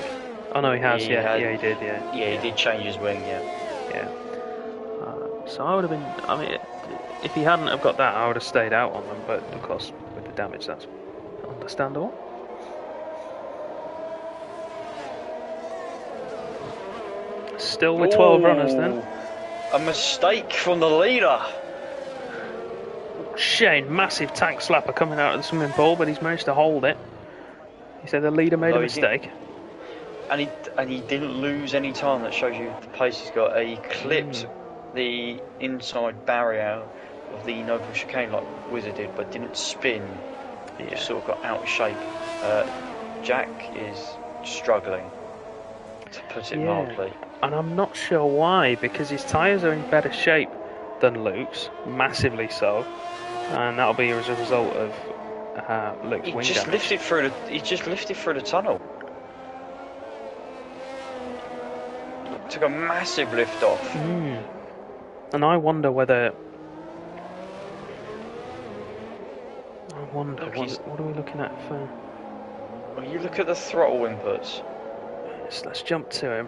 Oh no, he has. He did. Yeah, he did change his wing. Yeah. So I would have been. I mean, if he hadn't have got that, I would have stayed out on them. But of course, with the damage, that's understandable. Still with 12 runners then. A mistake from the leader. Shane, massive tank slapper coming out of the swimming pool, but he's managed to hold it. He said the leader made a mistake. And he didn't lose any time. That shows you the pace he's got. He clipped the inside barrier of the Noble chicane like Wizard did, but didn't spin. He just sort of got out of shape. Jack is struggling, to put it mildly. And I'm not sure why, because his tyres are in better shape than Luke's, massively so, and that'll be as a result of Luke's wing damage. He just lifted through the tunnel. Took a massive lift off. And I wonder whether. What are we looking at for? Well, you look at the throttle inputs. Let's jump to him.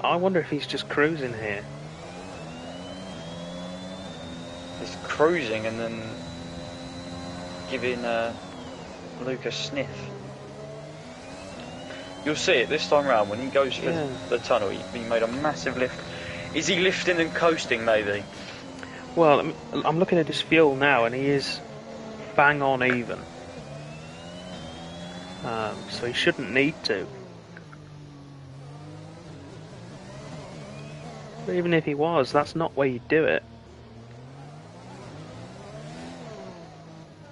I wonder if he's just cruising here. He's cruising and then giving Luke a sniff. You'll see it this time round when he goes for the tunnel. He made a massive lift. Is he lifting and coasting, maybe? Well, I'm looking at his fuel now, and he is bang on even. So he shouldn't need to. But even if he was, that's not where you do it.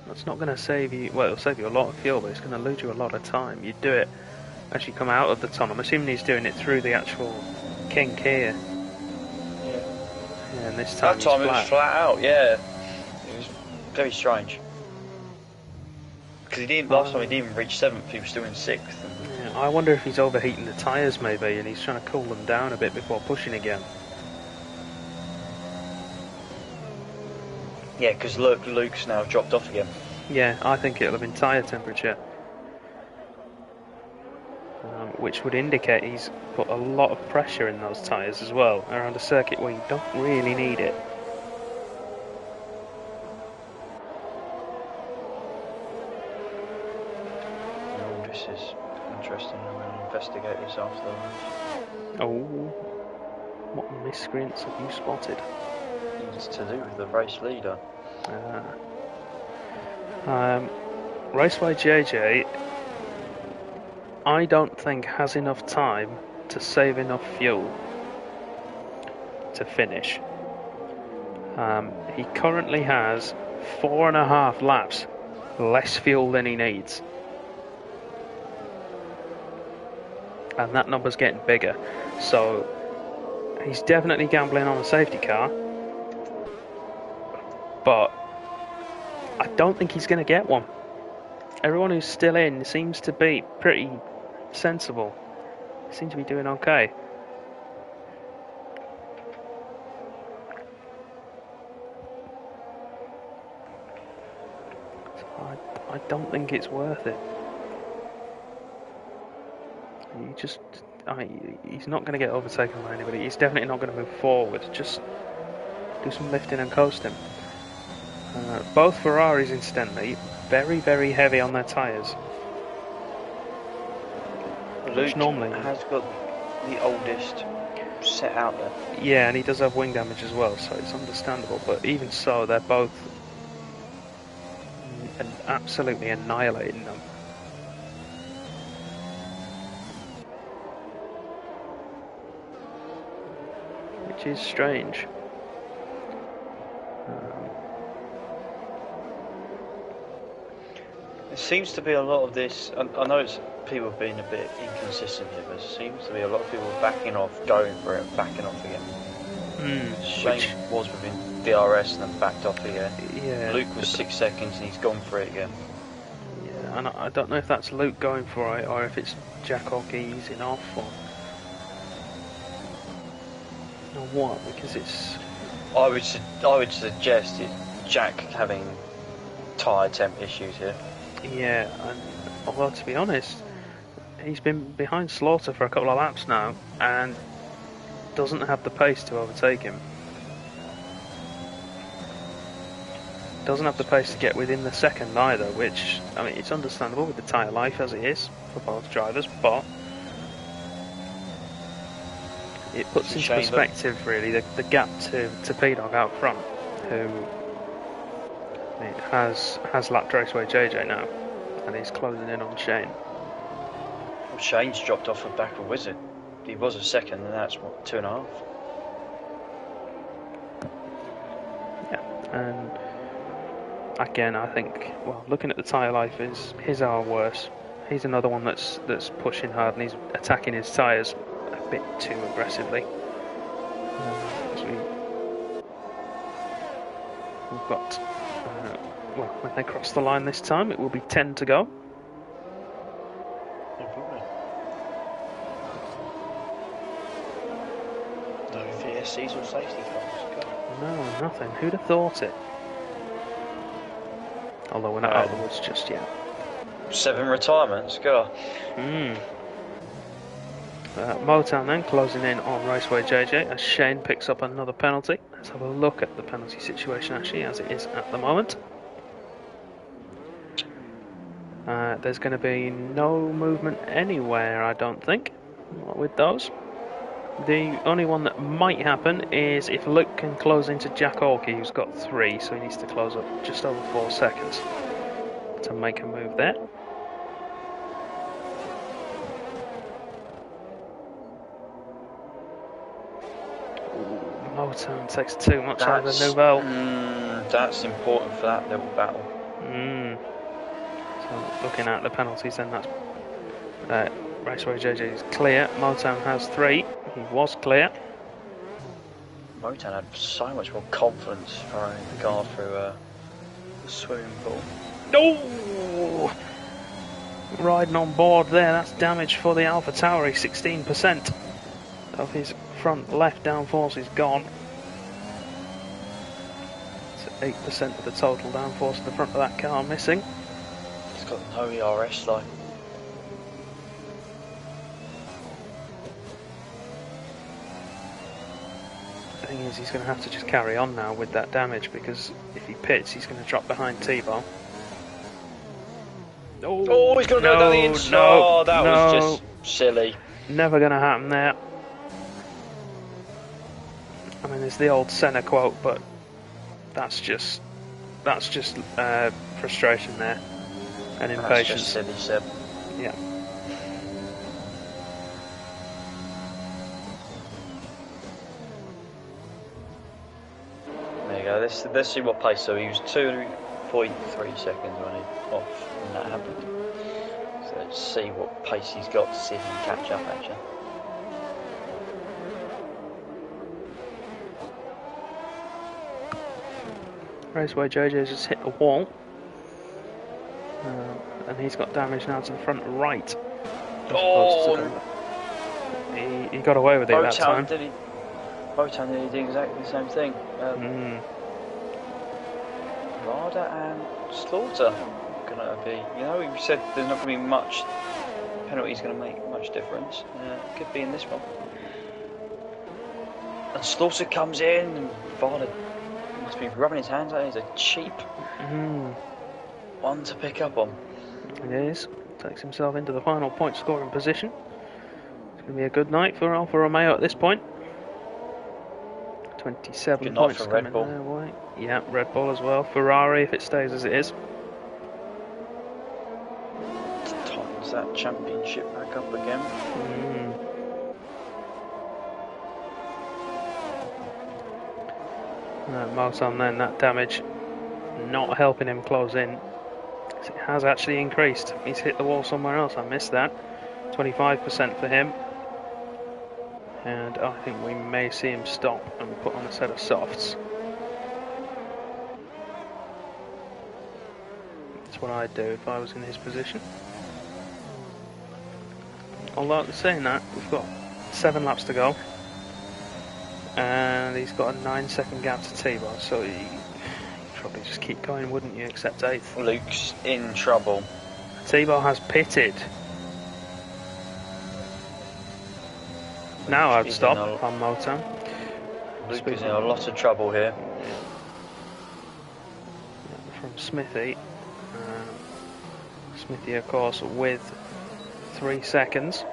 That's not going to save you. Well, it'll save you a lot of fuel, but it's going to lose you a lot of time. You do it as you come out of the tunnel. I'm assuming he's doing it through the actual kink here. Yeah. Yeah, and this time That time he's it was flat out, yeah. It was very strange. Because he didn't, last time he didn't even reach 7th, he was still in 6th. Yeah, I wonder if he's overheating the tyres maybe, and he's trying to cool them down a bit before pushing again. Yeah, because Luke's now dropped off again. Yeah, I think it'll have been tyre temperature. Which would indicate he's put a lot of pressure in those tyres as well, around a circuit where you don't really need it. Oh, this is interesting. I'm going to investigate this afterwards. Oh, what miscreants have you spotted? It's to do with the race leader. Raceway JJ, I don't think has enough time to save enough fuel to finish. He currently has 4.5 laps less fuel than he needs. And that number's getting bigger. So he's definitely gambling on a safety car. But I don't think he's going to get one. Everyone who's still in seems to be pretty sensible. Seem to be doing okay. So I don't think it's worth it. He's not going to get overtaken by anybody. He's definitely not going to move forward. Just do some lifting and coasting. Both Ferraris, incidentally, very, very heavy on their tyres. Luke normally has got the oldest set out there. Yeah, and he does have wing damage as well, so it's understandable. But even so, they're both absolutely annihilating them. Which is strange. There seems to be a lot of this. I know it's people being a bit inconsistent here, but there seems to be a lot of people backing off, going for it, and backing off again. Shane was within DRS and then backed off again. Yeah. Luke was 6 seconds and he's gone for it again. Yeah, and I don't know if that's Luke going for it or if it's Jack Hockey easing off or what, because it's. I would suggest it's Jack having tyre temp issues here. Yeah, and although to be honest, he's been behind Slaughter for a couple of laps now and doesn't have the pace to overtake him. Doesn't have the pace to get within the second either, which, I mean, it's understandable with the tyre life as it is for both drivers, but it puts into perspective really the gap to P-Dog out front, who has lapped Raceway JJ now, and he's closing in on Shane. Well, Shane's dropped off the back of Wizard. He was a second, and that's what, 2.5. Yeah, and again, I think, well, looking at the tyre life, his are worse. He's another one that's pushing hard and he's attacking his tyres a bit too aggressively. We've got, well, when they cross the line this time, it will be 10 to go. No problem. No VSCs or safety cars. Go. No, nothing. Who'd have thought it? Although we're not out of the woods just yet. 7 retirements, go. Motown then closing in on Raceway JJ as Shane picks up another penalty. Let's have a look at the penalty situation actually as it is at the moment. There's going to be no movement anywhere, I don't think, with those. The only one that might happen is if Luke can close into Jack Orkey, who's got 3, so he needs to close up just over 4 seconds to make a move there. Motown takes too much out of the Nouvelle. That's important for that little battle. So looking at the penalties then, that's Raceway JJ is clear. Motown has 3, He was clear. Motown had so much more confidence throwing the car through the swimming pool. No! Riding on board there, that's damage for the Alpha Tauri. 16% of his front left downforce is gone. So 8% of the total downforce at the front of that car missing. It's got no ERS though. The thing is, he's going to have to just carry on now with that damage, because if he pits, he's going to drop behind T-Bar. Oh, he's going to go down the inside. No, that was just silly. Never going to happen there. I mean, there's the old Senna quote, but that's just frustration there and impatience. That's just silly, Seb. Yeah. There you go. Let's see what pace. So he was 2.3 seconds when he off when that happened. So let's see what pace he's got to see if he can catch up actually. Raceway JJ's just hit the wall. And he's got damage now to the front right. Oh! He got away with it that time. Motown nearly did exactly the same thing. Rada and Slaughter gonna be. You know, we said there's not gonna be much penalties gonna make much difference. Could be in this one. And Slaughter comes in, and Varda must be rubbing his hands out. He's a cheap one to pick up on. It is. Takes himself into the final point scoring position. It's going to be a good night for Alfa Romeo at this point. 27 good points night for coming Red Bull. their way. Yeah, Red Bull as well. Ferrari if it stays as it is. Tightens that championship back up again. Motown then, that damage not helping him close in. It has actually increased. He's hit the wall somewhere else. I missed that. 25% for him. And I think we may see him stop and put on a set of softs. That's what I'd do if I was in his position. Although saying that, we've got 7 laps to go. And he's got a 9-second gap to T-Bar, so you'd probably just keep going, wouldn't you, except 8th. Luke's in trouble. T-Bar has pitted. Now I'd stop on Motown. Luke is in a lot of trouble here. From Smithy. Smithy, of course, with 3 seconds.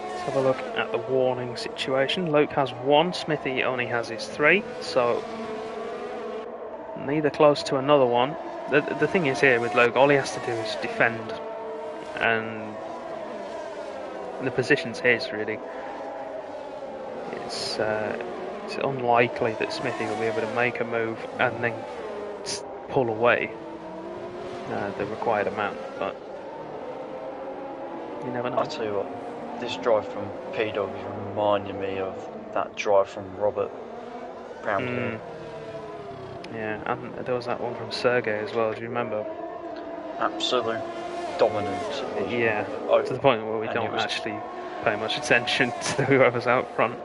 Let's have a look at the warning situation. Luke has 1, Smithy only has his 3, so neither close to another one. The thing is here with Luke, all he has to do is defend, and the position's his, really. It's unlikely that Smithy will be able to make a move and then pull away the required amount, but you never know. I'll tell you what, this drive from P-Dog is reminding me of that drive from Robert Brown. Yeah, and there was that one from Sergey as well, do you remember? Absolute dominance. Yeah, to the point where we don't actually pay much attention to whoever's out front.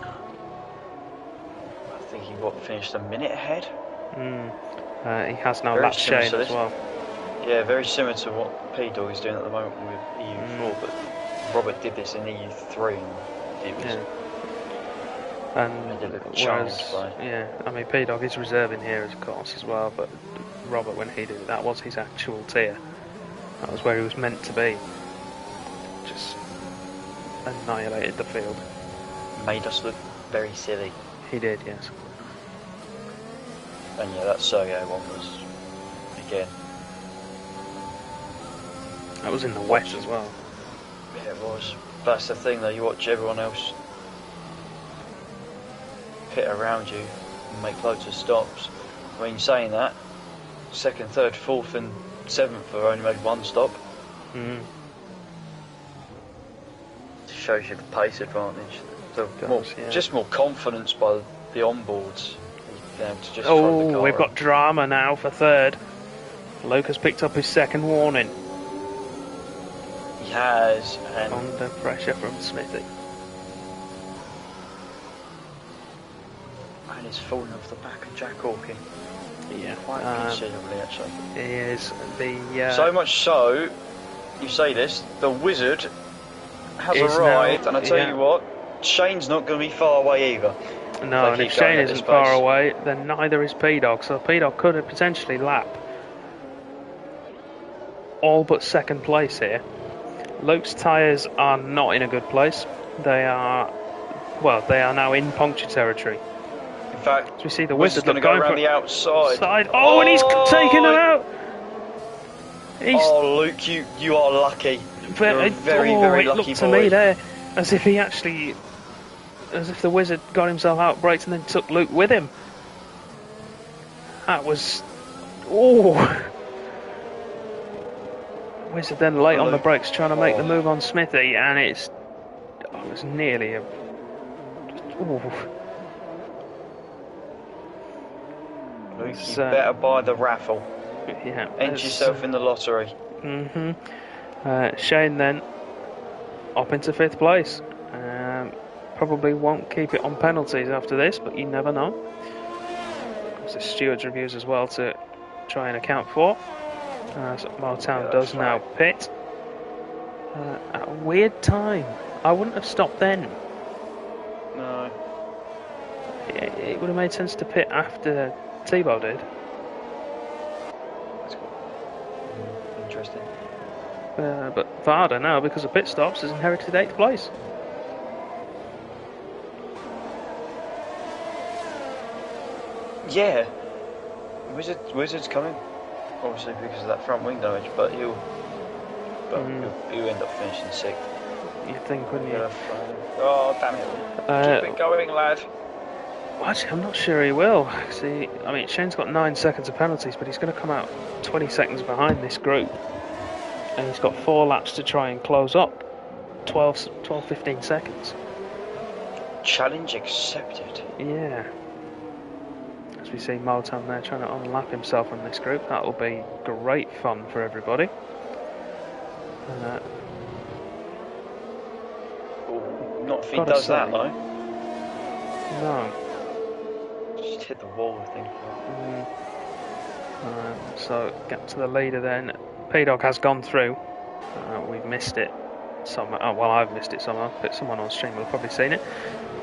I think he finished a minute ahead. He has now lapped Shane as well. Yeah, very similar to what P-Dog is doing at the moment with EU4, but Robert did this in EU3 and it was... Yeah. And whereas, I mean, P-Dog is reserving here, of course, as well, but Robert, when he did it, that was his actual tier. That was where he was meant to be. Just annihilated the field. Made us look very silly. He did, yes. And yeah, that Sergey one was, again... That was in the wet as well. Yeah, it was. That's the thing though, you watch everyone else pit around you and make loads of stops. I mean, saying that, 2nd, 3rd, 4th and 7th have only made 1 stop. shows you the pace advantage. Yeah. Just more confidence by the onboards. To just throw the car we've up. got drama now for third. Luke has picked up his second warning. He has, and Under pressure from Smithy. and he's fallen off the back of Jack Hawking. Yeah, Quite considerably, actually. He is the. So much so, you say this, the Wizard has Is arrived, now- and I tell yeah. you what, Shane's not going to be far away either. No, and They if keep going Shane at this isn't far pace. away, then neither is P-Dog. So P-Dog could have potentially lap all but second place here. Luke's tyres are not in a good place. They are now in puncture territory. In fact, As we see the Wizard's Wizard going to go going around for the outside. side. Oh, and he's taken him out. He's Oh, Luke, you are lucky. You're a very, very it lucky looked to boy. me there as if the Wizard got himself out braked and then took Luke with him. That was Wizard then late on the brakes trying to make the move on Smithy, and it was nearly a. Luke, you better buy the raffle. Yeah, Enter yourself in the lottery. Shane then up into fifth place. Probably won't keep it on penalties after this, but you never know. There's stewards reviews as well to try and account for. So Motown does now pit. At a weird time. I wouldn't have stopped then. No. It would have made sense to pit after Tebow did. That's cool. Interesting. But Varda now, because of pit stops, has inherited 8th place. Yeah. Wizard's coming. Obviously because of that front wing damage, but he'll end up finishing 6th. You'd think, wouldn't you? Oh, damn it. Keep it going, lad. Well, actually, I'm not sure he will. See, I mean, Shane's got 9 seconds of penalties, but he's going to come out 20 seconds behind this group. And he's got 4 laps to try and close up. 15 seconds. Challenge accepted. Yeah. As we see Motown there trying to unlap himself from this group. That'll be great fun for everybody. Not if he Gotta does say. that, though. No. Just hit the wall, I think. So, get to the leader then. P-Dog has gone through. We've missed it somehow. Well, I've missed it somehow, but someone on stream will have probably seen it.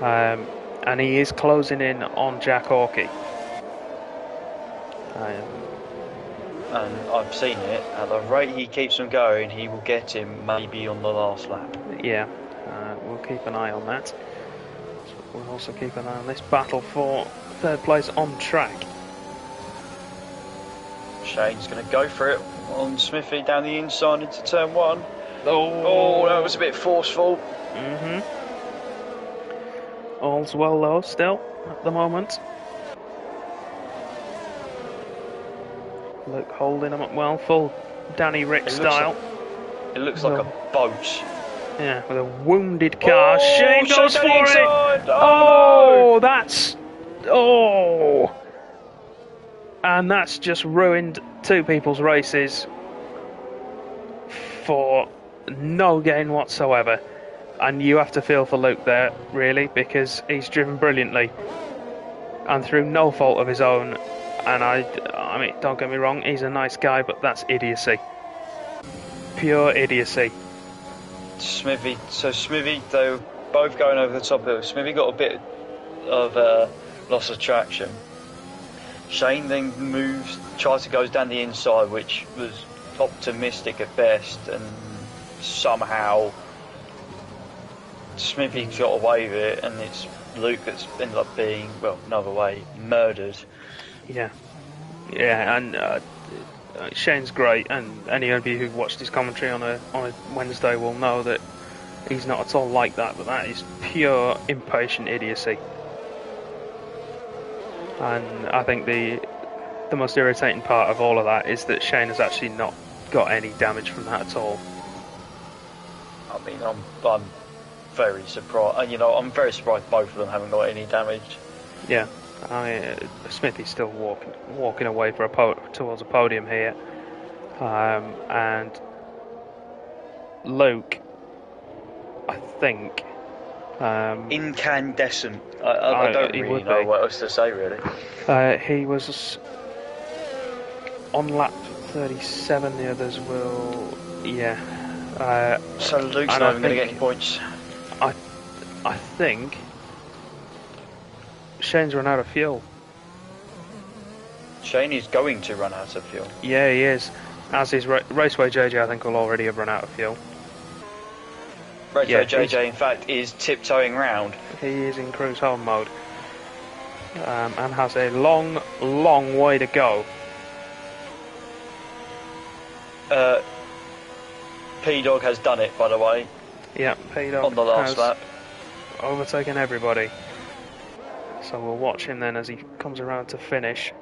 And he is closing in on Jack Hawkey. And I've seen it. At the rate he keeps him going, he will get him maybe on the last lap. Yeah, we'll keep an eye on that. We'll also keep an eye on this battle for 3rd place on track. Shane's going to go for it on Smithy down the inside into turn 1. Oh, that was a bit forceful. All's well though, still, at the moment. Luke holding him up well, full Danny Rick style. It looks like a boat. Yeah, with a wounded car. Shane Shane goes down for the it! inside. Oh, that's... Oh! And that's just ruined 2 people's races for no gain whatsoever. And you have to feel for Luke there, really, because he's driven brilliantly and through no fault of his own. And I mean, don't get me wrong, he's a nice guy, but that's idiocy. Pure idiocy. Smithy, they were both going over the top of it. Smithy got a bit of loss of traction. Shane then tries to go down the inside, which was optimistic at best, and somehow Smithy got away with it, and it's Luke that's ended up being, well, another way, murdered. Yeah, and Shane's great, and any of you who've watched his commentary on a Wednesday will know that he's not at all like that, but that is pure impatient idiocy. And I think the most irritating part of all of that is that Shane has actually not got any damage from that at all. I mean, I'm very surprised. You know, I'm very surprised both of them haven't got any damage. Yeah, Smithy's still walking away for towards a podium here, and Luke, I think. Incandescent. I don't really know what else to say, really. He was on lap 37. The others will, yeah. So Luke's not even going to get any points. I think Shane's run out of fuel. Shane is going to run out of fuel. Yeah, he is. As is Raceway JJ, I think will already have run out of fuel. Raceway JJ, in fact, is tiptoeing round. He is in cruise home mode. And has a long, long way to go. P-Dog has done it, by the way. Yeah, P-Dog on the last lap. Overtaken everybody. So we'll watch him then as he comes around to finish.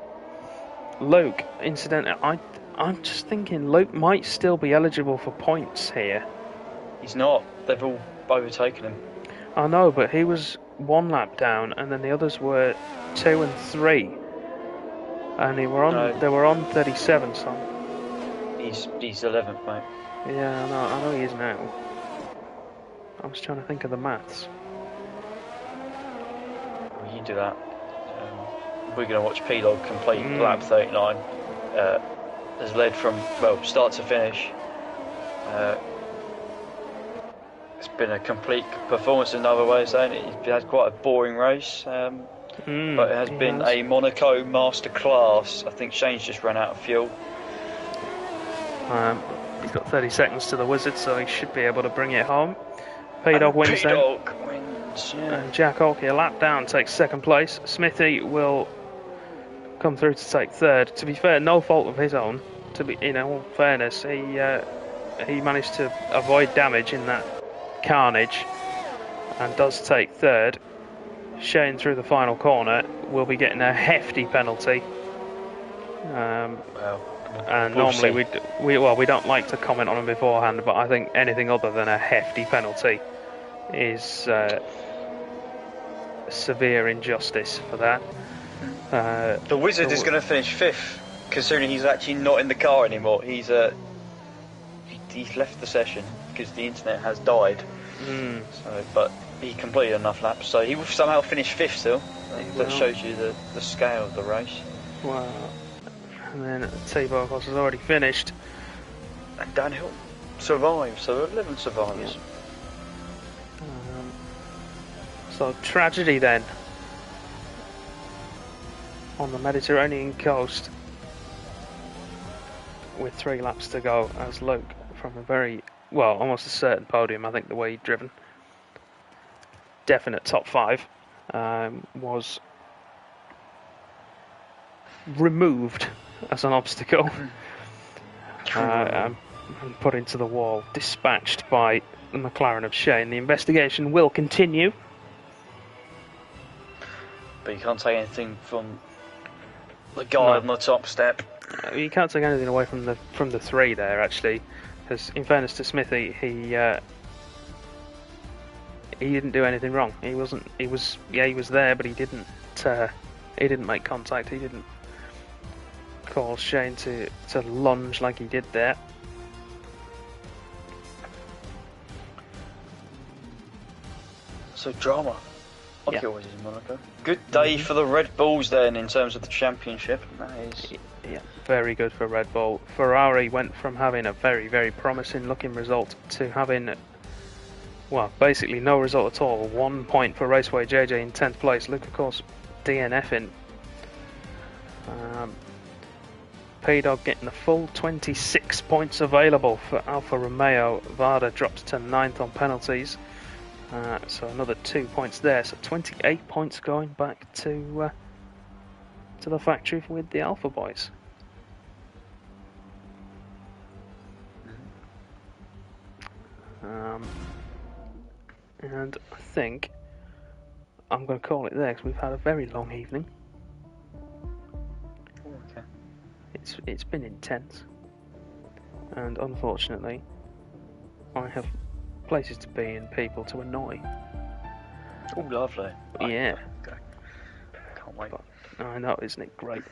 Luke, incidentally, I'm just thinking Luke might still be eligible for points here. He's not. They've all overtaken him. I know, but he was one lap down, and then the others were 2 and 3, and they were on 37. So he's 11th, mate. Yeah, I know he is now. I was trying to think of the maths. Well, you do that. We're going to watch P-Dog complete lap 39. Has led from, well, start to finish. It's been a complete performance in another way of saying it. He's had quite a boring race, but it has been a Monaco masterclass. I think Shane's just run out of fuel. He's got 30 seconds to the Wizard, so he should be able to bring it home. P-Dog wins then. P-Dog wins, yeah. And Jack Oakley, a lap down, takes second place. Smithy will come through to take third. To be fair, no fault of his own. To be, in all fairness, he managed to avoid damage in that carnage and does take third. Shane through the final corner will be getting a hefty penalty. And normally we don't like to comment on them beforehand, but I think anything other than a hefty penalty is severe injustice for that. The Wizard is going to finish 5th, considering he's actually not in the car anymore. He's left the session because the internet has died. So, but he completed enough laps, so he will somehow finish 5th still. That shows you the scale of the race. Wow. And then T-Bar, of course, has already finished. And Daniel survived, so 11 survivors. Yeah. So tragedy then on the Mediterranean coast with 3 laps to go as Luke from a very, well, almost a certain podium, I think the way he'd driven, definite top 5, was removed as an obstacle and put into the wall, dispatched by the McLaren of Shane. The investigation will continue. But you can't take anything from the guy on the top step. You can't take anything away from the 3 there, actually, because in fairness to Smithy, he didn't do anything wrong. He was there, but he didn't make contact. He didn't cause Shane to lunge like he did there. So drama. Like it always is in Monaco. Good day for the Red Bulls then in terms of the championship. That is... Yeah, very good for Red Bull. Ferrari went from having a very, very promising looking result to having, well, basically no result at all. 1 point for Raceway JJ in 10th place. Luke, of course, DNFing. P-Dog getting the full 26 points available for Alfa Romeo. Varda drops to 9th on penalties. So another 2 points there. So 28 points going back to the factory with the Alpha boys. And I think I'm going to call it there because we've had a very long evening. Okay. It's been intense, and unfortunately, I have places to be and people to annoy. Oh, lovely. Yeah. Okay. Can't wait. I know, isn't it great?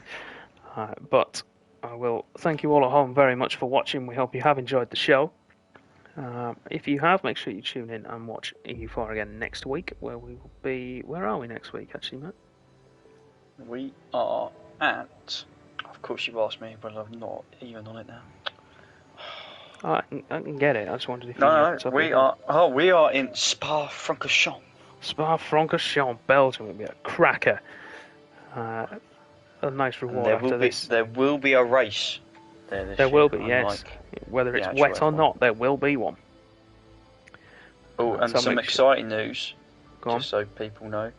But I will thank you all at home very much for watching. We hope you have enjoyed the show. If you have, make sure you tune in and watch EU4 again next week, where we will be. Where are we next week, actually, Matt? We are at. Of course, you've asked me, but I'm not even on it now. I can get it. I just wondered if you No, knew we are. Oh, we are in Spa-Francorchamps. Spa-Francorchamps, Belgium. Will be a cracker. A nice reward after this. There will be a race there this There year, will be, yes. Whether it's wet or not, there will be one. Oh, and some exciting news, just so people know.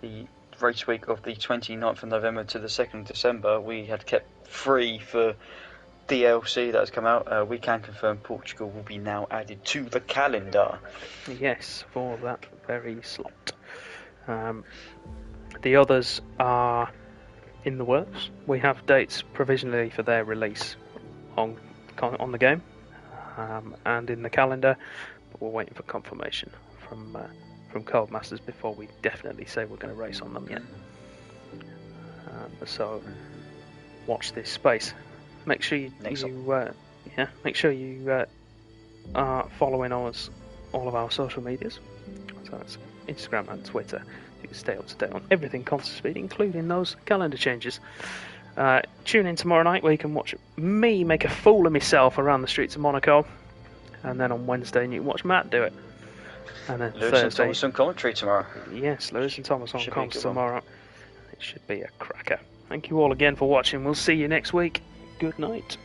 The race week of the 29th of November to the 2nd of December, we had kept free for DLC that has come out. We can confirm Portugal will be now added to the calendar. Yes, for that very slot. The others are in the works. We have dates provisionally for their release on the game and in the calendar, but we're waiting for confirmation from Codemasters before we definitely say we're going to race on them yet. So watch this space. Make sure you are following us, all of our social medias. So that's Instagram and Twitter. You can stay up to date on everything Constant Speed, including those calendar changes. Tune in tomorrow night where you can watch me make a fool of myself around the streets of Monaco, and then on Wednesday you can watch Matt do it. And then Lewis Thursday, and Thomas on commentary tomorrow. Yes, Lewis and Thomas on comms tomorrow. It should be a cracker. Thank you all again for watching. We'll see you next week. Good night.